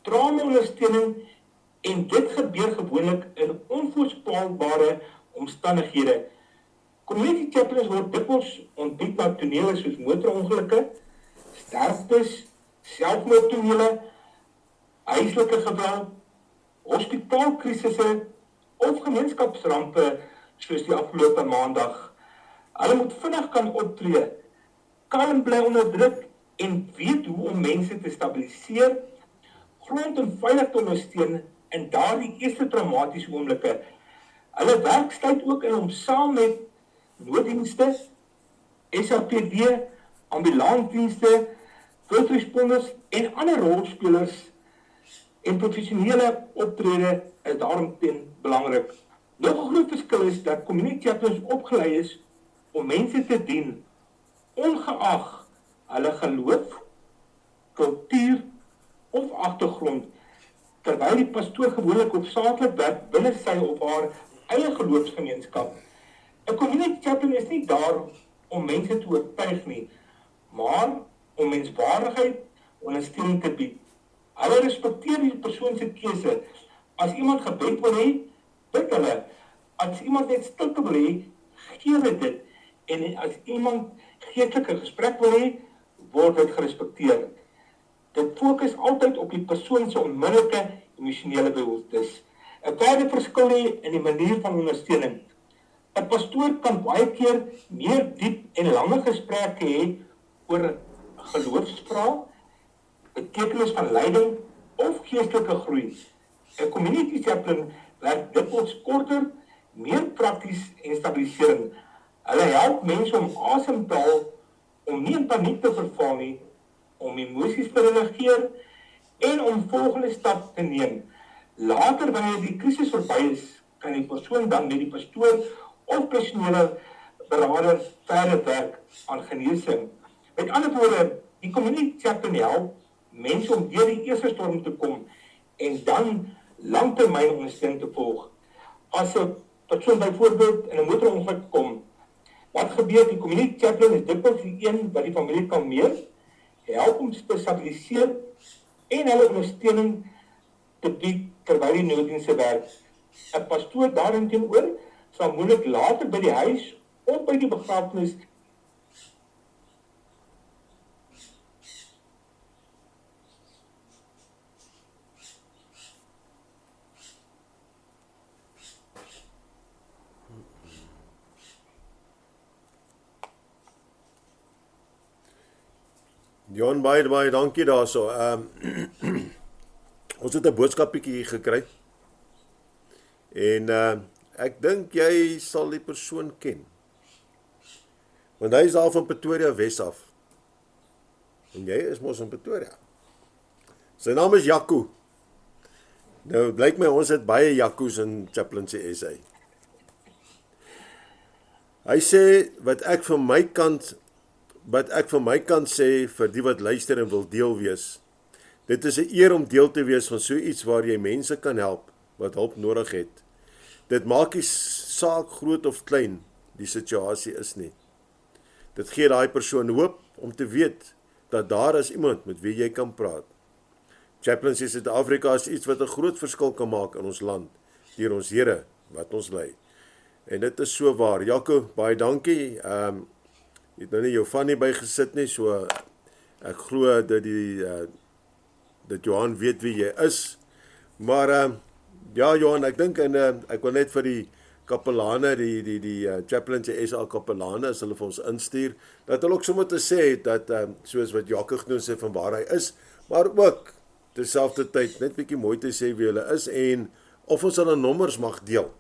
traumaondersteuning en dit gebeur gewoonlik in onvoorspelbare omstandighede. Community chaplains word dikwels ontbied na tonele soos motorongelukke, sterftes, selfmoordtonele, huislike geweld, hospitaalkrisisse of gemeenskapsrampe soos die afgelope maandag. Hulle moet vinnig kan optree, kalm bly onder druk en weet hoe om mense te stabiliseer, grond en veilig te ondersteun in daardie eerste traumatiese oomblikke. Hulle werk sluit ook in om saam met nooddienste, SAPD, ambulansdienste, first responders en ander rolspelers en professionele optrede is daaromtrent belangrik. Nog 'n groot verskil is dat community chaplains opgelei is om mense te dien, ongeag hulle geloof, kultuur of agtergrond, terwyl die pastoor gewoonlik hoofsaaklik werk binne sy of haar eie geloofsgemeenskap. 'n Community chaplain is nie daar om mense te oortuig nie, maar om menswaardigheid ondersteuning te bied. Hulle respekteer die persoon se keuse. As iemand gebed wil hê, bid hulle. As iemand net stilte wil hê, gee hulle dit. En as iemand geestelike gesprek wil hê, word dit gerespekteer. Dit fokus altyd op die persoon se onmiddellike emosionele behoeftes. 'n Derde verskil lê in die manier van ondersteuning. 'n Pastoor kan baie keer meer diep en lange gesprekke hê oor geloofsvrae, betekenis van leiding of geestelike groei. 'n Community chaplain werk dikwels korter, meer prakties en stabiliserend. Hulle help mense om asem te haal, om nie in paniek te verval nie, om emosies te reageer en om volgende stap te neem. Later, wanneer die krisis verby is, kan die persoon dan met die pastoor of personele beraader verder werk aan genesing. Met ander woorde, die community chaplain help mense om deur die eerste storm te kom en dan langtermyn ondersteuning te volg. As 'n persoon byvoorbeeld in 'n motorongeluk kom, wat gebeur? Die community chaplain is dikwels die een wat die familie kalmeer, help om te stabiliseer en hulle ondersteuning te bied terwyl die nooddienste werk. 'n Pastoor daarteenoor sal moontlik later by die huis of by die begrafenis Jan, baie dankie daarso. Ons het 'n boodskapietjie hier gekry. En ek dink jy sal die persoon ken. Want hy is daar van Pretoria Wes af. En jy is mos in Pretoria. Sy naam is Jaco. Nou blyk my ons het baie Jacos in Chaplaincy SA. Hy sê wat ek van my kant sê vir die wat luister en wil deel wees. Dit is 'n eer om deel te wees van so iets waar jy mense kan help wat hulp nodig het. Dit maak nie saak groot of klein die situasie is nie. Dit gee daai persoon hoop om te weet dat daar is iemand met wie jy kan praat. Chaplaincy Suid-Afrika is iets wat 'n groot verskil kan maak in ons land, deur ons Here wat ons lei. En dit is so waar. Jaco, baie dankie. Jy het nou nie jou van nie bygesit nie, so ek glo dat Johan weet wie jy is. Maar ja Johan, ek dink en ek wil net vir die kapelane, die Chaplaincy SA kapelane, as hulle vir ons instuur, dat hulle ook sommer te sê dat soos wat Jaco genoem sê van waar hy is, maar ook terselfde tyd net bietjie mooi te sê wie hulle is en of ons hulle nommers mag deel.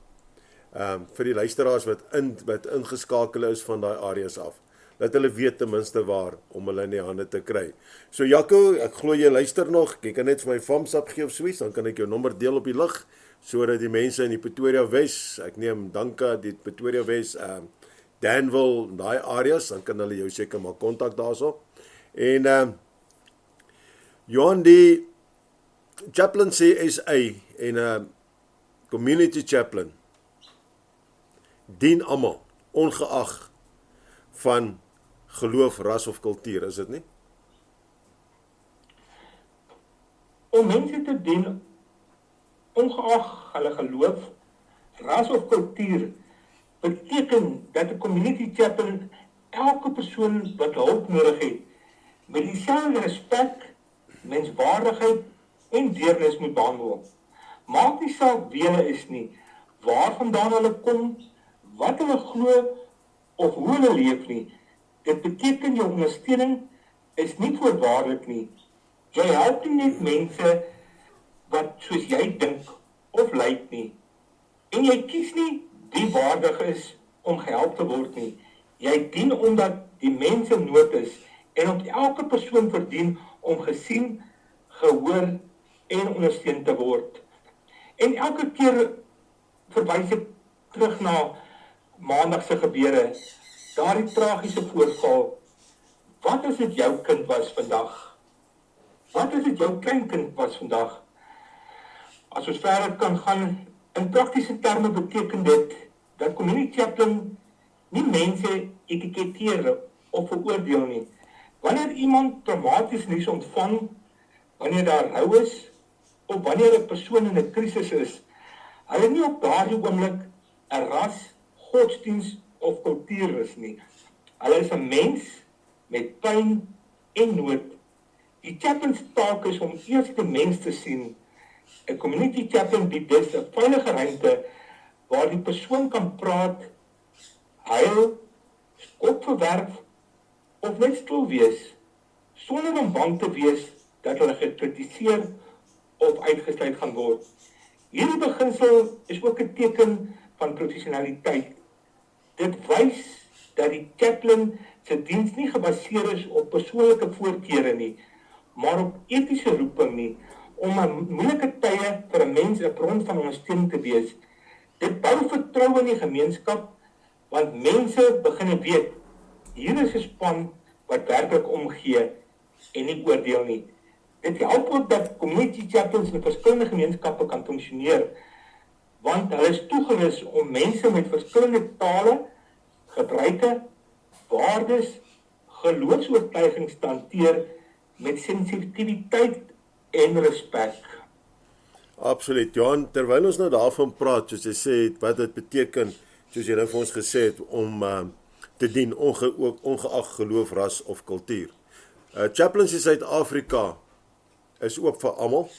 Vir die luisteraars wat ingeskakel is van daai areas af. Dat hulle weet ten minste waar om hulle in die hande te kry. So Jaco, ek glo jy luister nog, jy kan net vir my thumbs up gee of so iets, dan kan ek jou nommer deel op die lig, sodat die mense in die Pretoria Wes, ek neem Danka, die Pretoria Wes, Danville, daai areas, dan kan hulle jou seker maar kontak daarso. En Johan, die Chaplaincy SA en Community Chaplain dien almal, ongeag van geloof, ras of kultuur, is dit nie? Om mense te dien, ongeag hulle geloof, ras of kultuur, beteken dat 'n community chaplain elke persoon wat hulp nodig het, met dieselfde respek, menswaardigheid en deernis moet behandel. Maak nie saak wie hulle is nie, waar vandaan hulle kom, wat hulle glo of hoe hulle leef nie. Dit beteken jou ondersteuning is nie voorwaardelik nie. Jy help nie net mense wat soos jy dink of lyk nie. En jy kies nie wie waardig is om gehelp te word nie. Jy dien omdat die mense nood is en omdat elke persoon verdien om gesien, gehoor en ondersteun te word. En elke keer verwys ek terug na Maandag se gebeure, daardie tragiese voorval. Wat as dit jou kind was vandag? Wat as dit jou kleinkind was vandag? As ons verder kan gaan, in praktiese terme beteken dit dat community chaplain nie mense etiketeer of veroordeel nie. Wanneer iemand traumaties nuus ontvang, wanneer daar rou is, of wanneer 'n persoon in 'n krisis is, hulle nie op daardie oomblik 'n ras, godsdiens of kultuur is nie. Hulle is 'n mens met pyn en nood. Die chaplain se taak is om eers die mens te sien. 'n Community chaplain bied dus 'n veilige ruimte waar die persoon kan praat, huil, skop verwerf of net stil wees, sonder om bang te wees dat hulle gekritiseer of uitgesluit gaan word. Hierdie beginsel is ook 'n teken van professionaliteit. Dit wys dat die chaplain se diens nie gebaseer is op persoonlike voorkeure nie, maar op etiese roeping nie, om in moeilike tye vir 'n mens 'n bron van ondersteuning te wees. Dit bou vertroue in die gemeenskap, want mense begin weet, hier is 'n span wat werklik omgee en nie oordeel nie. Dit help ook dat community chaplains in verskillende gemeenskappe kan funksioneer, want hulle is toegerus om mense met verskillende tale, gebruike, waardes, geloofsoortuigings te hanteer met sensitiwiteit en respek. Absoluut, Johan, terwyl ons nou daarvan praat, soos jy sê, wat dit beteken, soos jy nou vir ons gesê het, om te dien, ongeag geloof, ras of kultuur. Chaplains in Suid-Afrika is oop vir almal.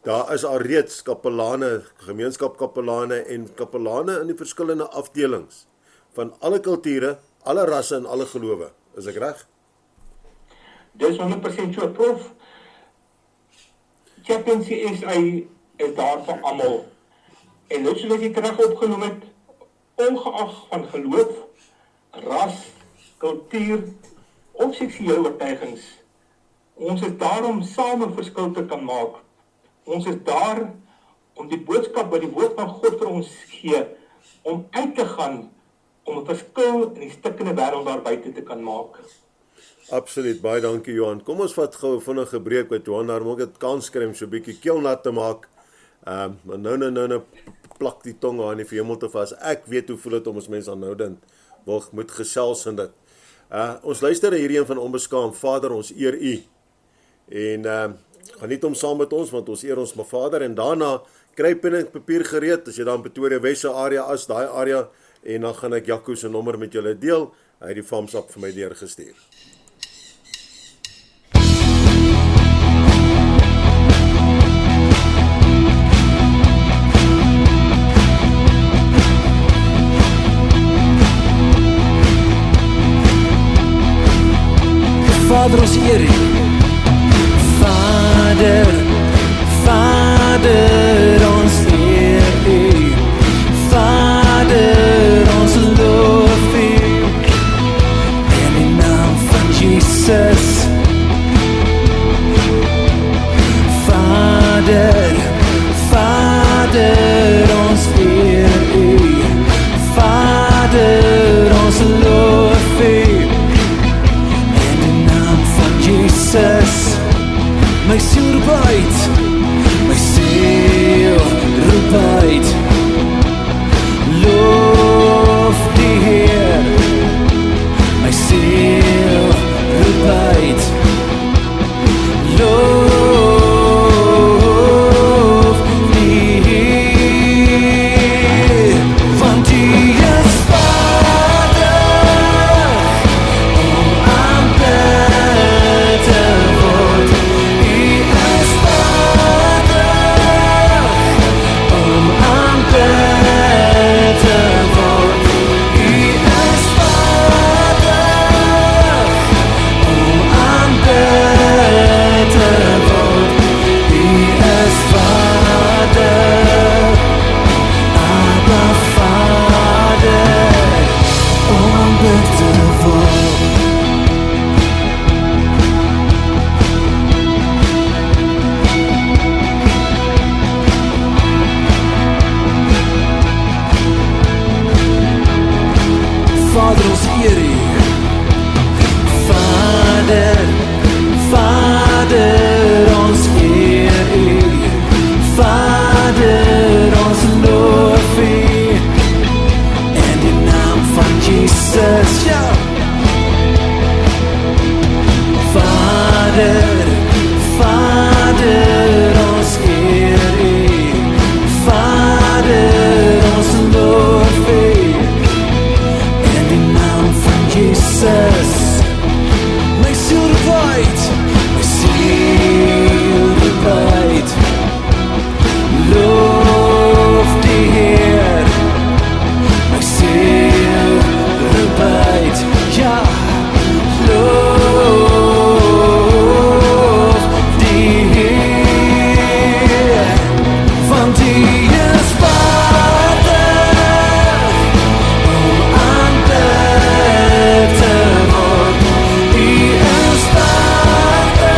Daar is al reeds kapelane, gemeenskapkapelane en kapelane in die verskillende afdelings van alle kulture, alle rasse en alle gelowe. Is ek reg? Dis 100% so, Prof. Chaplaincy SA is daar vir almal. En net soos ek reg opgenoem het, ongeag van geloof, ras, kultuur of seksuele oortuigings. Ons is daar om saam 'n verskil te kan maak. Ons is daar om die boodskap wat die woord van God vir ons gee, om uit te gaan, om 'n verskil in die stikkende wêreld daar buite te kan maak. Absoluut, baie dankie Johan. Kom ons vat gou 'n vinnige breek met Johan, daar moet dit kans kry om so 'n bietjie keel nat te maak. Maar nou plak die tong aan nie vir hemel te vas. Ek weet hoe voel dit om ons mense aanhoudend moet gesels in dit. Ons luister hierdie een van Onbeskaam. Vader, ons eer U. En geniet hom saam met ons, want ons eer ons Vader. En daarna kry pen en papier gereed, as jy dan Pretoria Wes area as, daai area, en dan gaan ek Jaco se nommer met julle deel. Hy het die thumbs up vir my deurgestuur. Vader, ons eer U. Vader, Vader, ons eer U. Vader, Vader, ons eer U. Vader, ons loof U. In die naam van Jesus, ja. Vader, Vader, ons eer U. Vader, ons loof U. In die naam van Jesus. My ziel rebijt, my ziel rebijt. Loof die Heer, my ziel rebijt. Ja, loof die Heer, want die is waardig om aanbid te word. Die is waardig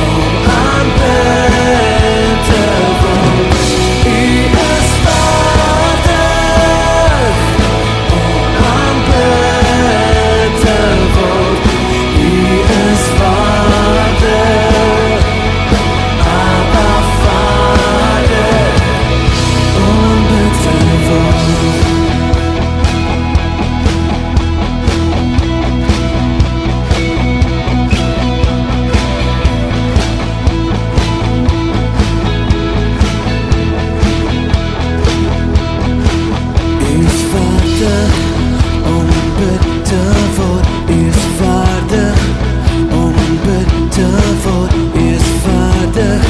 om aanbid te word. Die is waardig om aanbid te word. Die is waardig, Abba Vader, om aanbid te word. Is waardig om aanbid te word. Is waardig om aanbid te word. Is waardig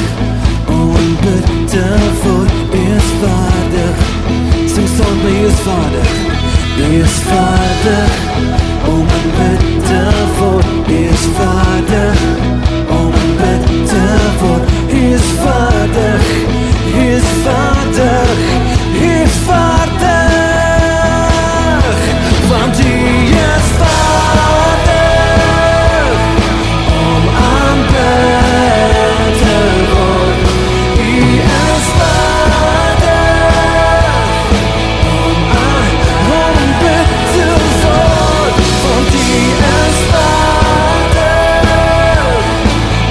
om aanbid te word. Is waardig. Sing saam met my, is waardig. Is waardig om aanbid te word. Is waardig om aanbid te word. Is waardig. Is waardig. Is waardig. Want U is waardig om aanbid te word. U is waardig om aanbid te word. Want U is waardig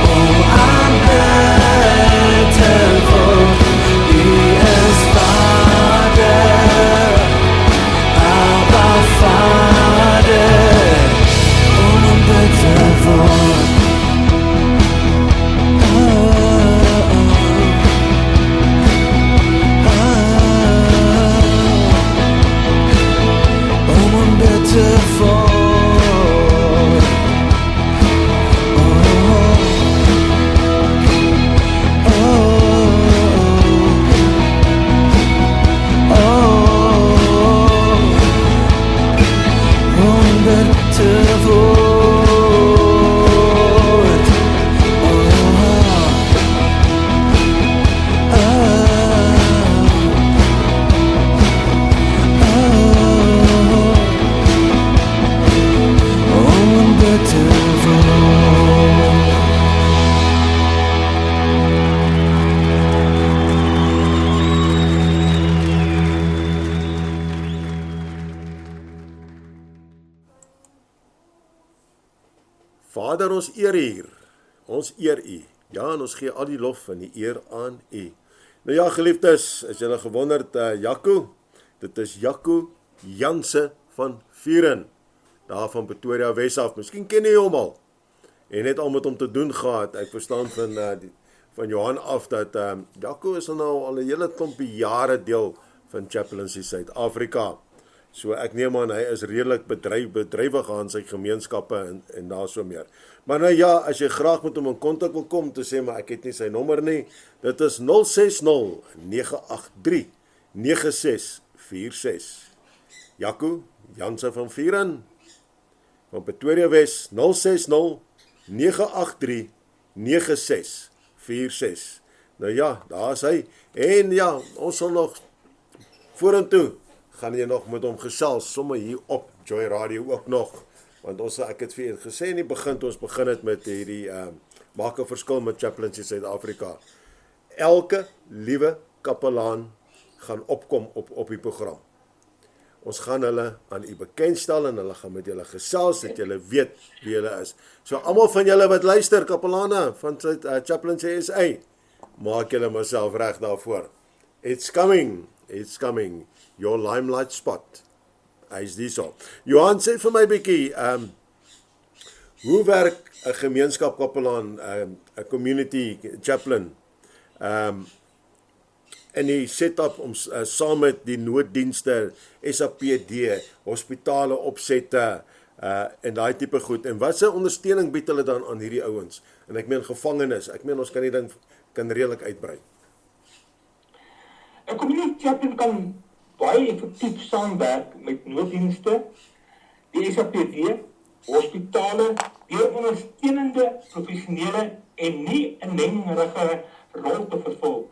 om aanbid te word. U is waardig, Abba Vader, om aanbid te word. Om aanbid te word. Vader, ons eer hier. Ons eer U. Ja, en ons gee al die lof en die eer aan U. Nou ja, geliefdes, as julle gewonderd, Jaco, dit is Jaco Janse van Vuren, daar van Pretoria Wes af. Miskien ken jy hom al, en net al met hom te doen gehad. Ek verstaan van Johan af, dat Jaco is nou al 'n hele klompie jare deel van Chaplaincy Suid-Afrika. So ek neem aan, hy is redelik bedrywig aan sy gemeenskappe en daar so meer. Maar nou ja, as jy graag met hom in kontak wil kom, te sê, maar ek het nie sy nommer nie, dit is 060-983-9646. Jaco Janse van Vuren, van Pretoria Wes, 060-983-9646. Nou ja, daar is hy. En ja, ons sal nog vorentoe gaan jy nog met hom gesels, sommer hier op Joy Radio ook nog, want ek het vir julle gesê in die begin, toe ons begin het met hierdie, maak 'n verskil met Chaplaincy Suid-Afrika. Elke liewe kapelaan gaan opkom op die program. Ons gaan hulle aan u bekendstel en hulle gaan met julle gesels, dat julle weet wie julle is. So almal van julle wat luister, kapelane van Chaplaincy SA, maak julle myself reg daarvoor. It's coming, your limelight spot. Hy is die so. Johan, sê vir my bietjie, hoe werk 'n gemeenskapkapelaan, 'n community chaplain, in die setup om saam met die nooddienste, SAPD, hospitale opsette, en daai tipe goed, en wat se ondersteuning bied hulle dan aan hierdie ouens? En ek meen gevangenes, ek meen ons kan die ding redelik uitbrei. 'n Community chaplain kan baie effektief saamwerk met nooddienste, die SAPD, hospitale, deur ondersteunende, professionele en nie 'n mengerige rol te vervul,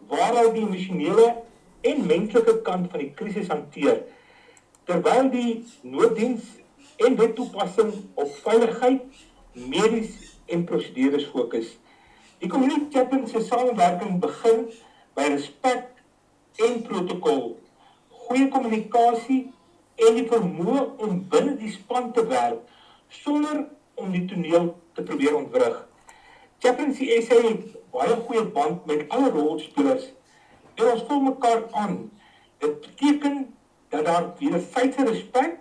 waar hy die emosionele en menslike kant van die krisis hanteer, terwyl die nooddiens en wettoepassing op veiligheid, medies en prosedures fokus. Die community chaplain se samewerking begin by respek en protokol, goeie kommunikasie en die vermoë om binne die span te werk sonder om die toneel te probeer ontwrig. Chaplaincy SA het baie goeie band met alle rolspelers en ons vul mekaar aan. Dit beteken dat daar wederwysige respek,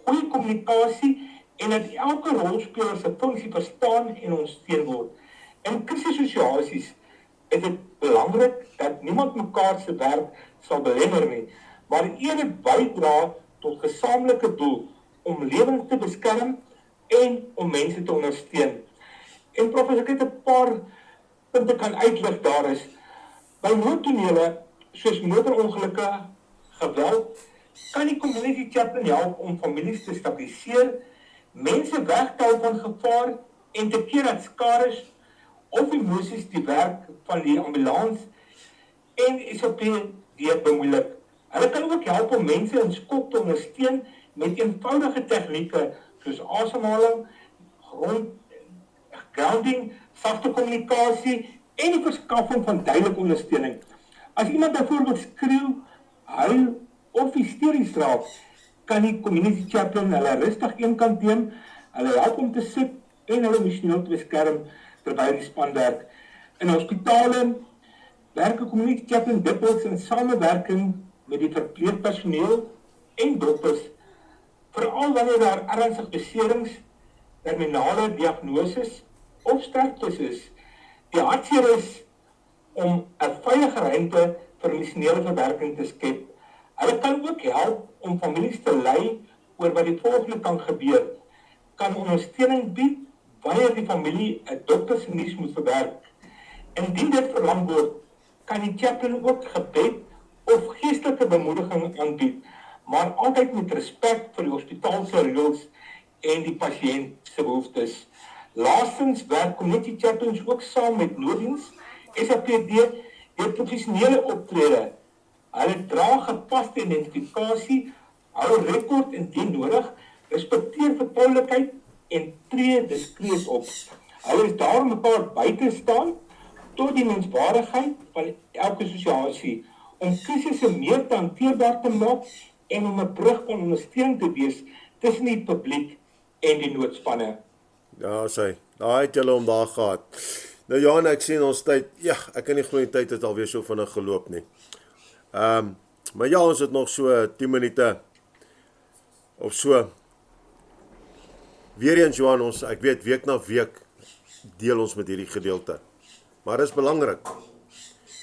goeie kommunikasie en dat elke rolspeler se funksie verstaan en ondersteun word. In krisissituasies is dit belangrik dat niemand mekaar se werk sal belemmer nie, maar eerlik bydra tot gesamentlike doel om lewens te beskerm en om mense te ondersteun. En prof, as ek net 'n paar punte kan uitlig daar is, by noodtonele soos motorongelukke, geweld, kan die community chaplain help om families te stabiliseer, mense weg te hou van gevaar en te keer dat skades of emosies die werk van die ambulans en SAPD bemoeilik. Hulle kan ook help om mense in skok te ondersteun met eenvoudige tegnieke soos asemhaling, grounding, sagte kommunikasie en die verskaffing van duidelike ondersteuning. As iemand byvoorbeeld skreeu, huil of hysteries raak, kan die community chaplain hulle rustig eenkant neem, hulle help om te sit en hulle emosioneel te beskerm terwyl die span werk. In hospitale werk 'n community chaplain dikwels in samewerking met die verpleegpersoneel en dokters, veral wanneer daar ernstige beserings, terminale diagnoses of sterftes is. Die hartseer is om 'n veilige ruimte vir emosionele verwerking te skep. Hulle kan ook help om families te lei oor wat die volgende kan gebeur, kan ondersteuning bied wanneer die familie 'n dokter se nuus moet verwerk. Indien dit verlang word, kan die chaplain ook gebed of geestelike bemoediging aanbied, maar altyd met respek vir die hospitaalse reëls en die pasiënt se behoeftes. Laastens werk community chaplains ook saam met nooddiens, SAPD, deur professionele optrede. Hulle dra gepaste identifikasie, hou rekord indien nodig, respekteer vertroulikheid en tree diskreet op. Hulle is daar om mekaar by te staan tot die menswaardigheid van elke situasie, om krisisse meer te hanteerbaar te maak en om 'n brug van ondersteuning te wees tussen die publiek en die noodspanne. Ja, daar het julle om daar gehad. Nou Johan, ek sien ons tyd, ja, ek kan nie glo die tyd het alweer so vinnig geloop nie. Maar ja, ons het nog so 10 minute of so. Weereens Johan, ek weet week na week deel ons met hierdie gedeelte. Maar dit is belangrik.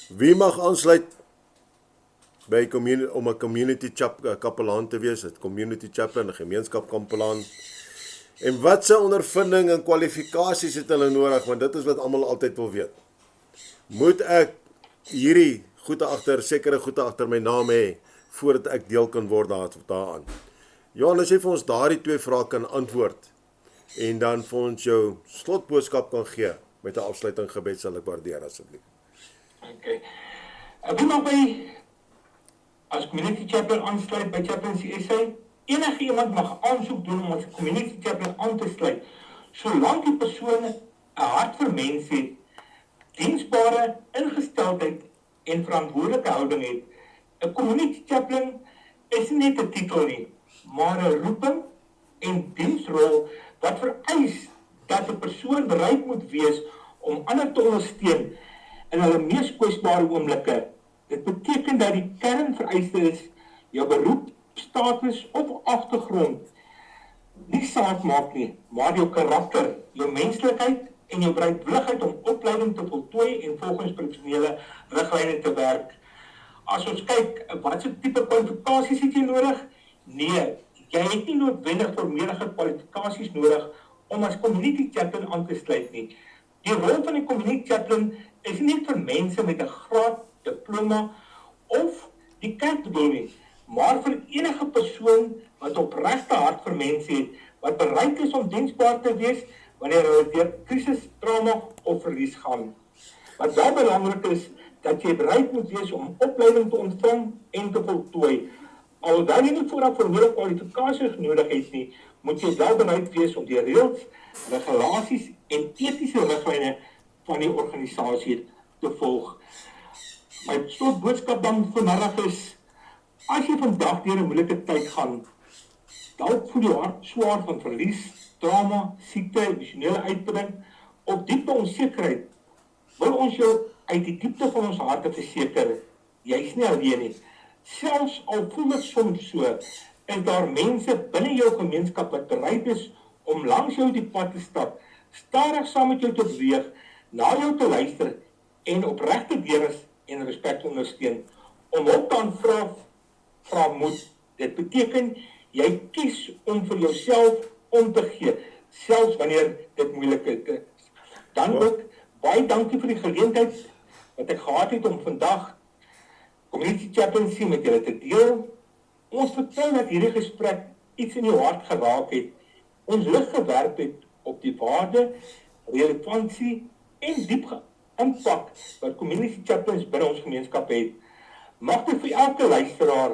Wie mag aansluit by om 'n community kapelaan te wees, 'n community chaplain, 'n gemeenskapkapelaan? En wat se ondervinding en kwalifikasies het hulle nodig, want dit is wat almal altyd wil weet. Moet ek hierdie sekere goede agter my naam hê, voordat ek deel kan word daaraan? Johan, as jy vir ons daardie 2 vrae kan antwoord, en dan vir ons jou slotboodskap kan gee, met 'n afsluiting gebed, sal ek waardeer asseblief. Okay. Wie mag by as community chaplain aansluit by Chaplaincy SA? Enige iemand mag aansoek doen om as community chaplain aan te sluit, solank die persoon 'n hart vir mense het, diensbare ingesteldheid en verantwoordelike houding het. 'n Community chaplain is nie net 'n titel nie, maar 'n roeping en diensrol wat vereis dat 'n persoon bereid moet wees om ander te ondersteun in hulle mees kwesbare oomblikke. Dit beteken dat die kernvereiste is jou beroep, status of agtergrond nie saak maak nie, maar jou karakter, jou menslikheid en jou bereidwilligheid om opleiding te voltooi en volgens professionele riglyne te werk. As ons kyk, wat so tipe kwalifikasies het jy nodig? Nee, jy het nie noodwendig voormelige kwalifikasies nodig om as community chaplain aan te sluit nie. Die rol van die community chaplain is nie vir mense met 'n graad, diploma of die kerk bedoel nie, maar vir enige persoon wat opregte hart vir mense het, wat bereid is om diensbaar te wees wanneer hulle deur krisis, trauma of verlies gaan. Wat wel belangrik is, dat jy bereid moet wees om opleiding te ontvang en te voltooi. Alhoewel jy nie vooraf formele kwalifikasies nodig het nie, moet jy wel bereid wees om die reëls, regulasies en etiese riglyne van die organisasie te volg. My slotboodskap dan vanmiddag is, as jy vandag deur 'n moeilike tyd gaan, dalk voel jou hart swaar van verlies, trauma, siekte, emosionele uitputting of diepe onsekerheid, wil ons jou uit die diepte van ons harte verseker, jy is nie alleen nie. Selfs al voel dit soms so, is daar mense binne jou gemeenskap wat bereid is om langs jou die pad te stap, stadig saam met jou te beweeg, na jou te luister en opregte deernis en respek te ondersteun. Om hulp te vra moed. Dit beteken jy kies om vir jouself om te gee, selfs wanneer dit moeilik is. Dan ook baie dankie vir die geleentheid wat ek gehad het om vandag community chaplaincy met julle te deel. Ons vertrou dat hierdie gesprek iets in jou hart geraak het, ons lig gewerp het op die waarde, relevantie en diep impak wat community chaplains binne ons gemeenskap het. Mag dit vir elke luisteraar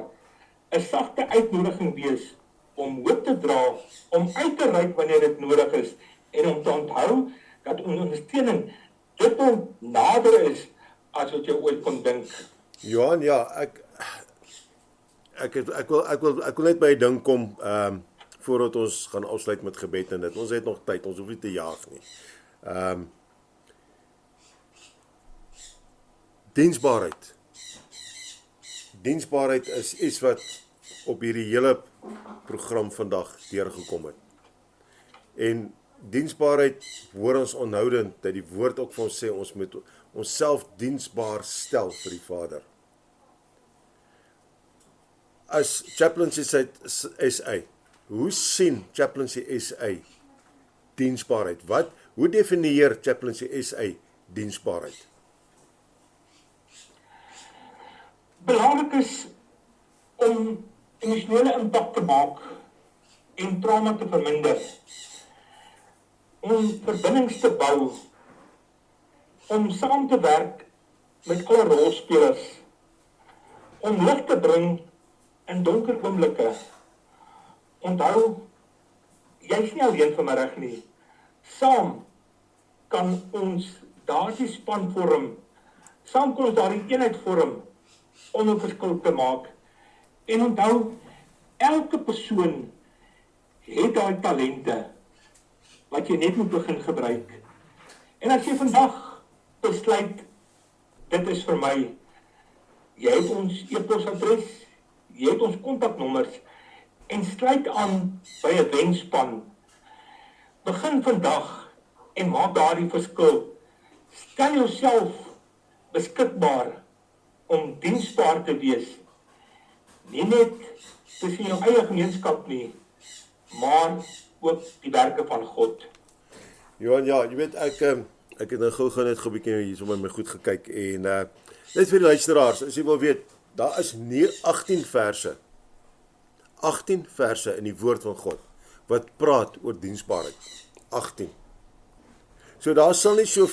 'n sagte uitnodiging wees om hoop te dra, om uit te reik wanneer dit nodig is en om te onthou dat ondersteuning dikwels nader is as wat jy ooit kon dink. Johan, ja, ek wil net by 'n ding kom voordat ons gaan afsluit met gebed en dit. Ons het nog tyd, ons hoef nie te jaag nie. Diensbaarheid. Diensbaarheid is iets wat op hierdie hele program vandag deurgekom het. En diensbaarheid hoor ons onhoudend dat die woord ook vir ons sê ons moet onsself diensbaar stel vir die Vader. As Chaplaincy SA, hoe sien Chaplaincy SA diensbaarheid? Hoe definieer Chaplaincy SA diensbaarheid? Belangrik is om emosionele impak te maak en trauma te verminder, om verbindings te bou, om saam te werk met alle rolspelers, om lig te bring in donker oomblikke. Onthou, jy is nie alleen vanmiddag nie. Saam kan ons daardie span vorm, saam kan ons daardie eenheid vorm om 'n verskil te maak. En onthou, elke persoon het daai talente wat jy net moet begin gebruik. En as jy vandag besluit, dit is vir my, jy het ons e-posadres, jy het ons kontaknommers en sluit aan by 'n wenspan. Begin vandag en maak daardie verskil. Stel jouself beskikbaar om diensbaar te wees. Nie net tussen jou eie gemeenskap nie, maar ook die werke van God. Johan, ja, jy weet ek het nou gou net 'n bietjie hier so met my goed gekyk en net vir die luisteraars, as jy wil weet, daar is nie 18 verse in die woord van God wat praat oor diensbaarheid. 18. So daar sal nie so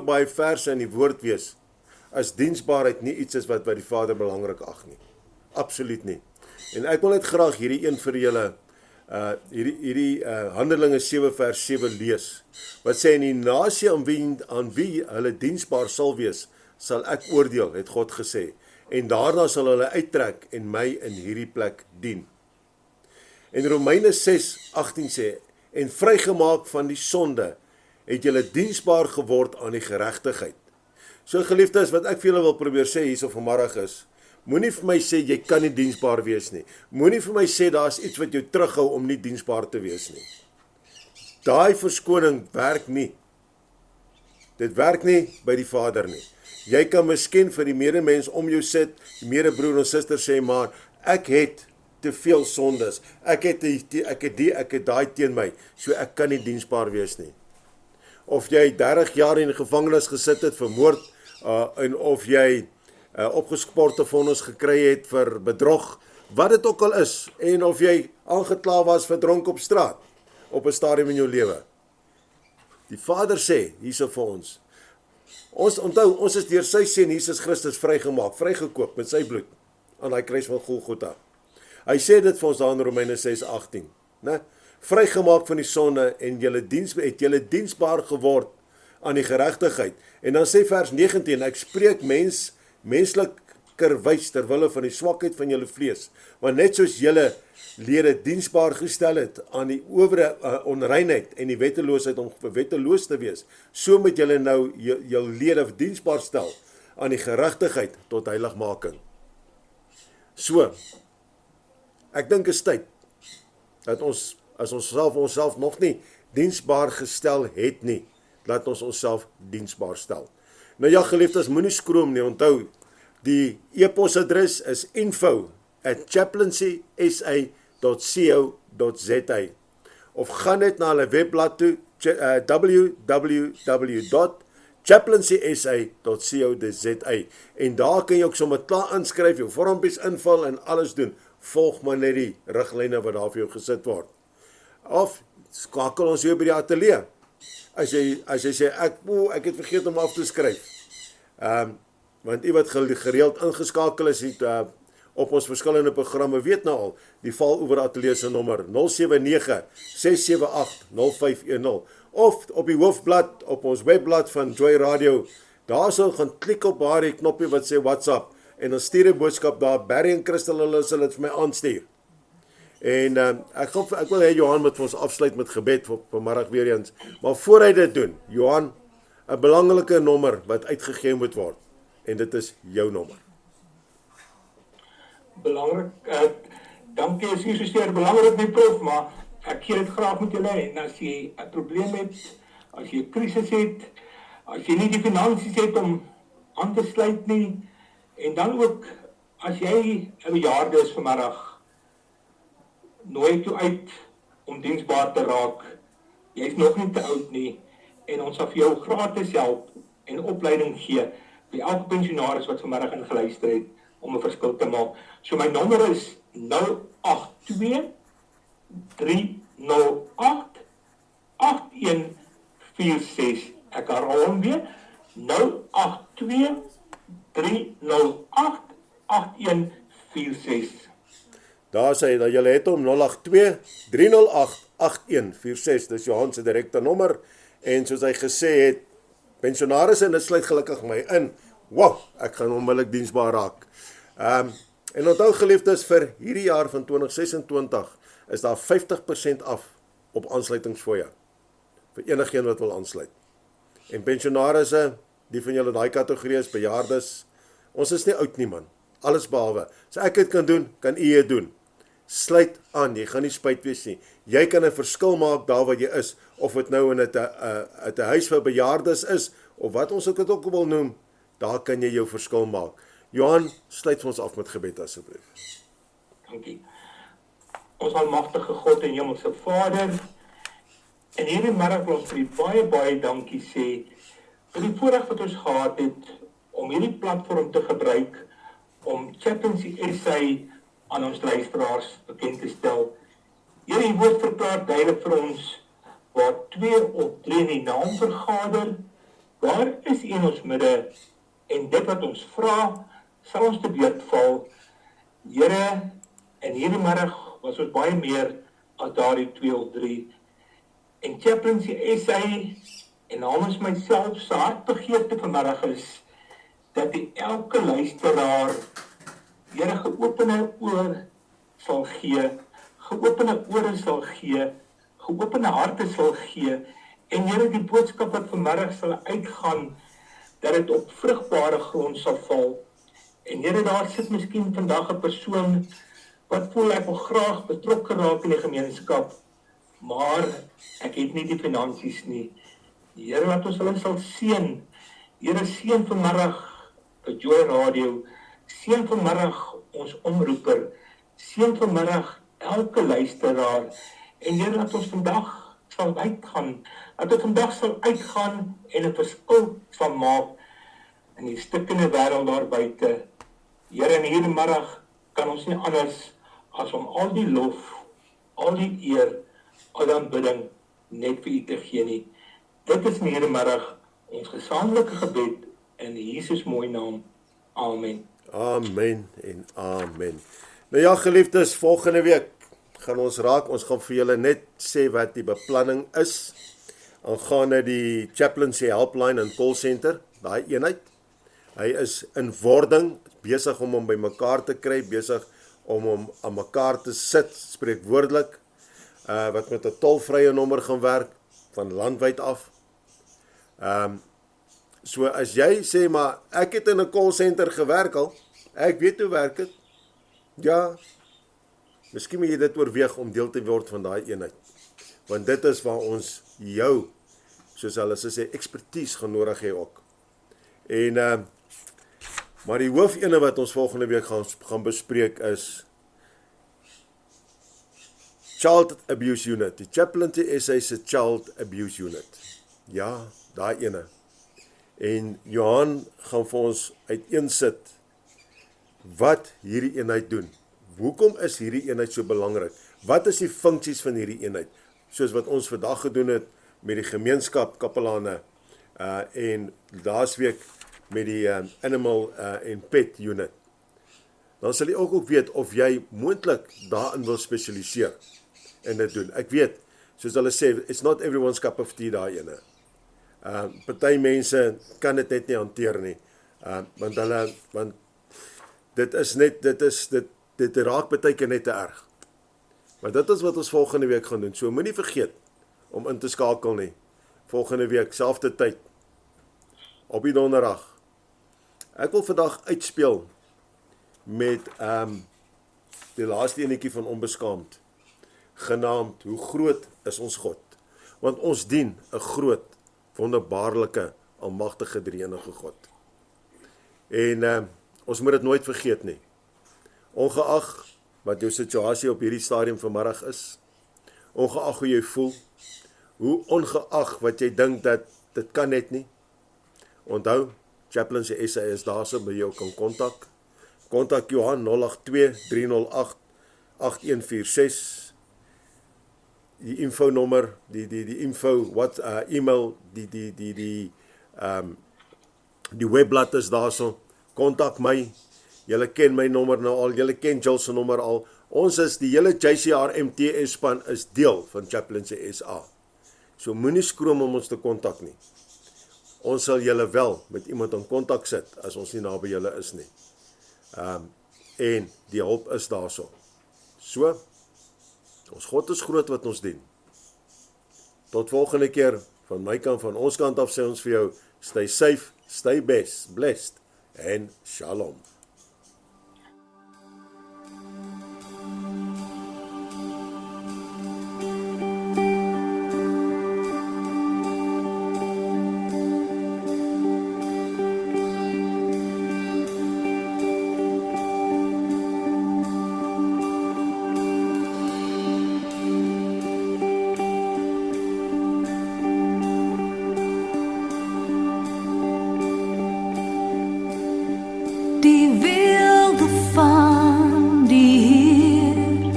baie verse in die woord wees as diensbaarheid nie iets is wat by die Vader belangrik ag nie. Absoluut nie. En ek wil net graag hierdie een vir julle Handelinge 7 vers 7 lees, wat sê, en die nasie aan wie hulle diensbaar sal wees, sal ek oordeel, het God gesê, en daarna sal hulle uittrek en my in hierdie plek dien. En Romeine 6:18 sê, en vrygemaak van die sonde, het julle diensbaar geword aan die geregtigheid. So geliefdes, wat ek vir julle wil probeer sê hierso vanmiddag is, moenie vir my sê jy kan nie diensbaar wees nie. Moenie vir my sê daar's iets wat jou terughou om nie diensbaar te wees nie. Daai verskoning werk nie. Dit werk nie by die Vader nie. Jy kan miskien vir die medemens om jou sit, die medebroer en suster sê, maar ek het te veel sondes. Ek het daai teen my, so ek kan nie diensbaar wees nie. Of jy 30 jaar in die gevangenis gesit het vir moord, en of jy opgesporte vonnis gekry het vir bedrog, wat dit ook al is, en of jy aangekla was vir dronk op straat, op 'n stadium in jou lewe. Die Vader sê hierso vir ons, onthou, ons is deur sy seun Jesus Christus vrygemaak, vrygekoop met sy bloed, aan die kruis van Golgotha. Hy sê dit vir ons daar in Romeine 6:18, né? Vrygemaak van die sonde en het julle diensbaar geword aan die geregtigheid. En dan sê vers 19, ek spreek menslikerwys ter wille van die swakheid van julle vlees, want net soos julle lede diensbaar gestel het aan die onreinheid en die wetteloosheid om wetteloos te wees, so moet julle nou julle lede diensbaar stel aan die geregtigheid tot heiligmaking. So, ek dink is tyd dat ons, as ons onsself nog nie diensbaar gestel het nie, laat ons onsself diensbaar stel. Nou ja, geliefdes, moenie skroom nie, onthou, die e-posadres is info@chaplaincysa.co.za of gaan net na hulle webblad toe, www.chaplaincysa.co.za en daar kan jy ook sommer klaar inskryf, jou vormpies invul en alles doen. Volg maar net die riglyne wat daar vir jou gesit word. Of skakel ons jou by die ateljee. As jy sê, ek het vergeet om af te skryf. Want u wat gereeld ingeskakel is op ons verskillende programme weet nou al, die Val Oewer Ateljee se nommer 079-678-0510 of op die hoofblad op ons webblad van Joy Radio. Daar sal gaan klik op daardie knoppie wat sê WhatsApp en dan stuur 'n boodskap daar. Barry en Christel hulle sal dit vir my aanstuur. En ek wil hê Johan moet vir ons afsluit met gebed vir vanmiddag weer eens. Maar voor hy dit doen, Johan, 'n belangrike nommer wat uitgegee moet word. En dit is jou nommer. Belangrik, dankie, is nie so seer belangrik nie, prof, maar ek gee dit graag met julle, en as jy 'n probleem het, as jy 'n krisis het, as jy nie die finansies het om aan te sluit nie, en dan ook, as jy 'n bejaarde is vanmiddag, nooi toe uit om diensbaar te raak, jy is nog nie te oud nie, en ons sal vir jou gratis help en opleiding gee, by elke pensionaris wat vanmiddag ingeluister het, om 'n verskil te maak. So my nommer is 082-308-8146. Ek herhaal hom weer, 082-308-8146. Daar sê dat julle het hom 082-308-8146. Dis Johan se direkte nommer. En soos hy gesê het, pensionaris en dit sluit gelukkig my in. Wow, ek gaan onmiddellik diensbaar raak. En onthou geliefdes, vir hierdie jaar van 2026 is daar 50% af op aansluitingsfooie vir enigeen wat wil aansluit. En pensionarisse, die van julle in daai kategorie is, bejaardes, ons is nie oud nie man, alles behalwe. So ek dit kan doen, kan u dit doen. Sluit aan, jy gaan nie spyt wees nie. Jy kan 'n verskil maak daar waar jy is, of dit nou in 'n huis vir bejaardes is, of wat ons dit ook wil noem, daar kan jy jou verskil maak. Johan, sluit vir ons af met gebed asseblief. Dankie. Ons almagtige God en Hemelse Vader, en hierdie middag wil ons vir u baie dankie sê vir die voorreg wat ons gehad het om hierdie platform te gebruik om Chaplaincy SA aan ons luisteraars bekend te stel. Hierdie woord verklaar duidelik vir ons, waar 2 of 3 in die naam vergader, daar is u in ons midde, en dit wat ons vra, sal ons te beurt val. Here, en hierdie middag was ons baie meer as daardie 2 of 3. En Chaplaincy SA, en namens myself, se hartbegeerte vanmiddag is, dat die elke luisteraar Here geopende oor sal gee, geopende ore sal gee, geopende harte sal gee, en Here die boodskap wat vanmiddag sal uitgaan, dat dit op vrugbare grond sal val. En Here, daar sit miskien vandag 'n persoon wat voel ek wil graag betrokke raak in die gemeenskap, maar ek het nie die finansies nie. Here, laat ons hulle sal seën. Here, seën vanmiddag vir Joy Radio, seën vanmiddag ons omroeper, seën vanmiddag elke luisteraar, en Here, laat ons vandag sal uitgaan, dat ons vandag sal uitgaan en 'n verskil sal maak in die stikkende wêreld daar buite. Here, in hierdie middag kan ons nie anders as om al die lof, al die eer, al die aanbidding net vir U te gee nie. Dit is in hierdie middag ons gesamentlike gebed in Jesus mooi naam. Amen. Amen en amen. Nou ja, geliefdes, volgende week gaan ons raak, ons gaan vir julle net sê wat die beplanning is, aangaande die Chaplaincy Helpline en Call Center, daai eenheid. Hy is in wording, besig om hom by mekaar te kry, besig om hom aan mekaar te sit, spreekwoordelik, wat met 'n tolvrye nommer gaan werk, van landwyd af. So as jy sê, maar ek het in 'n call center gewerk al, ek weet hoe werk dit, ja, miskien moet jy dit oorweeg om deel te word van daai eenheid, want dit is waar ons jou, soos hulle sê, expertise gaan nodig hê ook. En, maar die hoofene wat ons volgende week gaan bespreek is Child Abuse Unit, die Chaplaincy SA se Child Abuse Unit. Ja, daai ene. En Johan gaan vir ons uiteensit wat hierdie eenheid doen. Hoekom is hierdie eenheid so belangrik? Wat is die funksies van hierdie eenheid? Soos wat ons vandag gedoen het met die gemeenskap kapelane en laasweek met die Animal en Pet Unit. Dan sal jy ook weet of jy moontlik daarin wil spesialiseer en dit doen. Ek weet, soos hulle sê, it's not everyone's cup of tea daai ene. Party mense kan dit net nie hanteer nie. Want dit is net, dit raak baie keer net te erg. Maar dit is wat ons volgende week gaan doen. So moenie vergeet om in te skakel nie. Volgende week, selfde tyd, op die donderdag. Ek wil vandag uitspeel met die laaste enetjie van Onbeskaamd, genaamd Hoe groot is ons God? Want ons dien 'n groot, wonderbaarlike, almagtige drie-enige God. En ons moet dit nooit vergeet nie. Ongeag wat jou situasie op hierdie stadium vanmiddag is, ongeag hoe jy voel, hoe ongeag wat jy dink dat dit kan net nie, onthou, Chaplaincy SA is daar so by jou kan kontak. Kontak Johan 082-308-8146. Die infonommer, die info, wat e-mail, die webblad is daar so. Kontak my. Julle ken my nommer nou al, julle ken Jill se nommer al. Ons is die hele JCR MTS span is deel van Chaplaincy SA. So moenie skroom om ons te kontak nie. Ons sal julle wel met iemand in kontak sit as ons nie naby julle is nie. En die hulp is daar so. So, ons God is groot wat ons dien. Tot volgende keer, van my kant, van ons kant af sê ons vir jou, stay safe, stay blessed, en shalom. Die wilde van die Heer,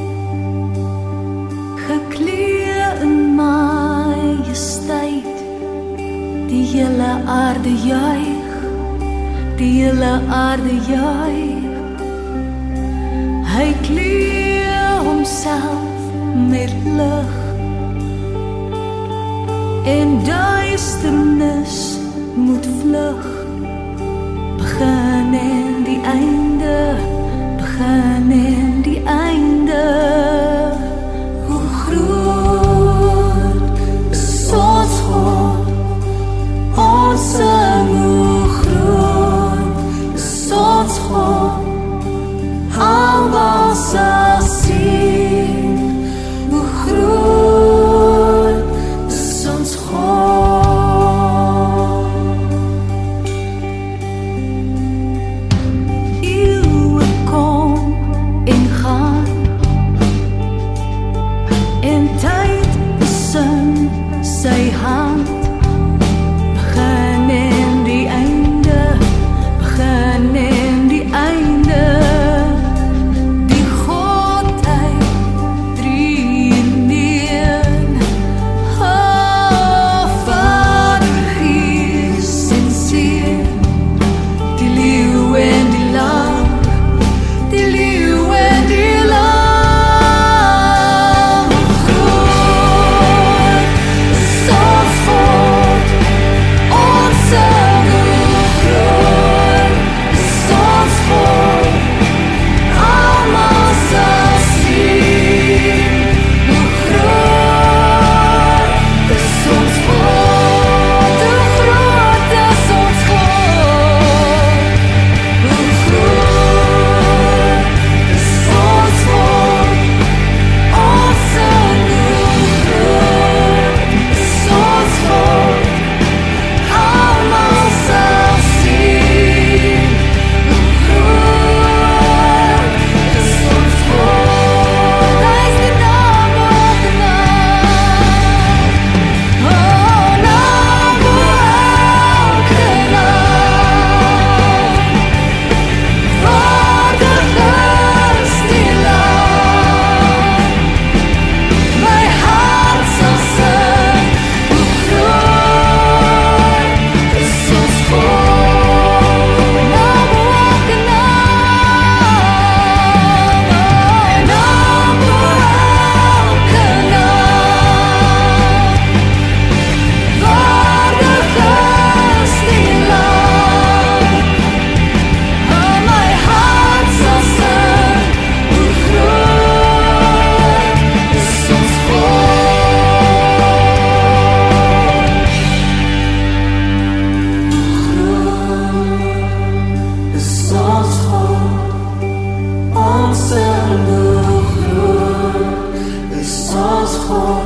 gekleed in majesteit, die hele aarde juig, die hele aarde juig. Hy kleed homself met lig, en duisternis moet vlug. begin en die einde, begin en die einde. Hoe groot is ons God, ons sing hoe groot is ons God, almal sal sien, hoe groot is ons God. Eeuwe kom en gaan, en tyd is in sy hand, begin en die einde, begin en die einde. Die Godheid, drie in een, Vader, Gees en Seun, die leeu en die lam, die leeu en die lam. Groot is ons God, ons sing hoe groot is ons God, almal sal sien, hoe groot is ons God, hoe groot is ons God, hoe groot is ons God, ons sing hoe groot is ons God, almal sal sien, hoe groot is ons God. Hy is die naam op die naam, oh, naam bo elke naam, Vader is die Lam. My hart sal sing, hoe groot is ons God. Naam bo elke naam, naam bo elke naam, Vader is die Lam. My hart sal sing, hoe groot is ons God. Is ons God, ons sing hoe groot is ons God.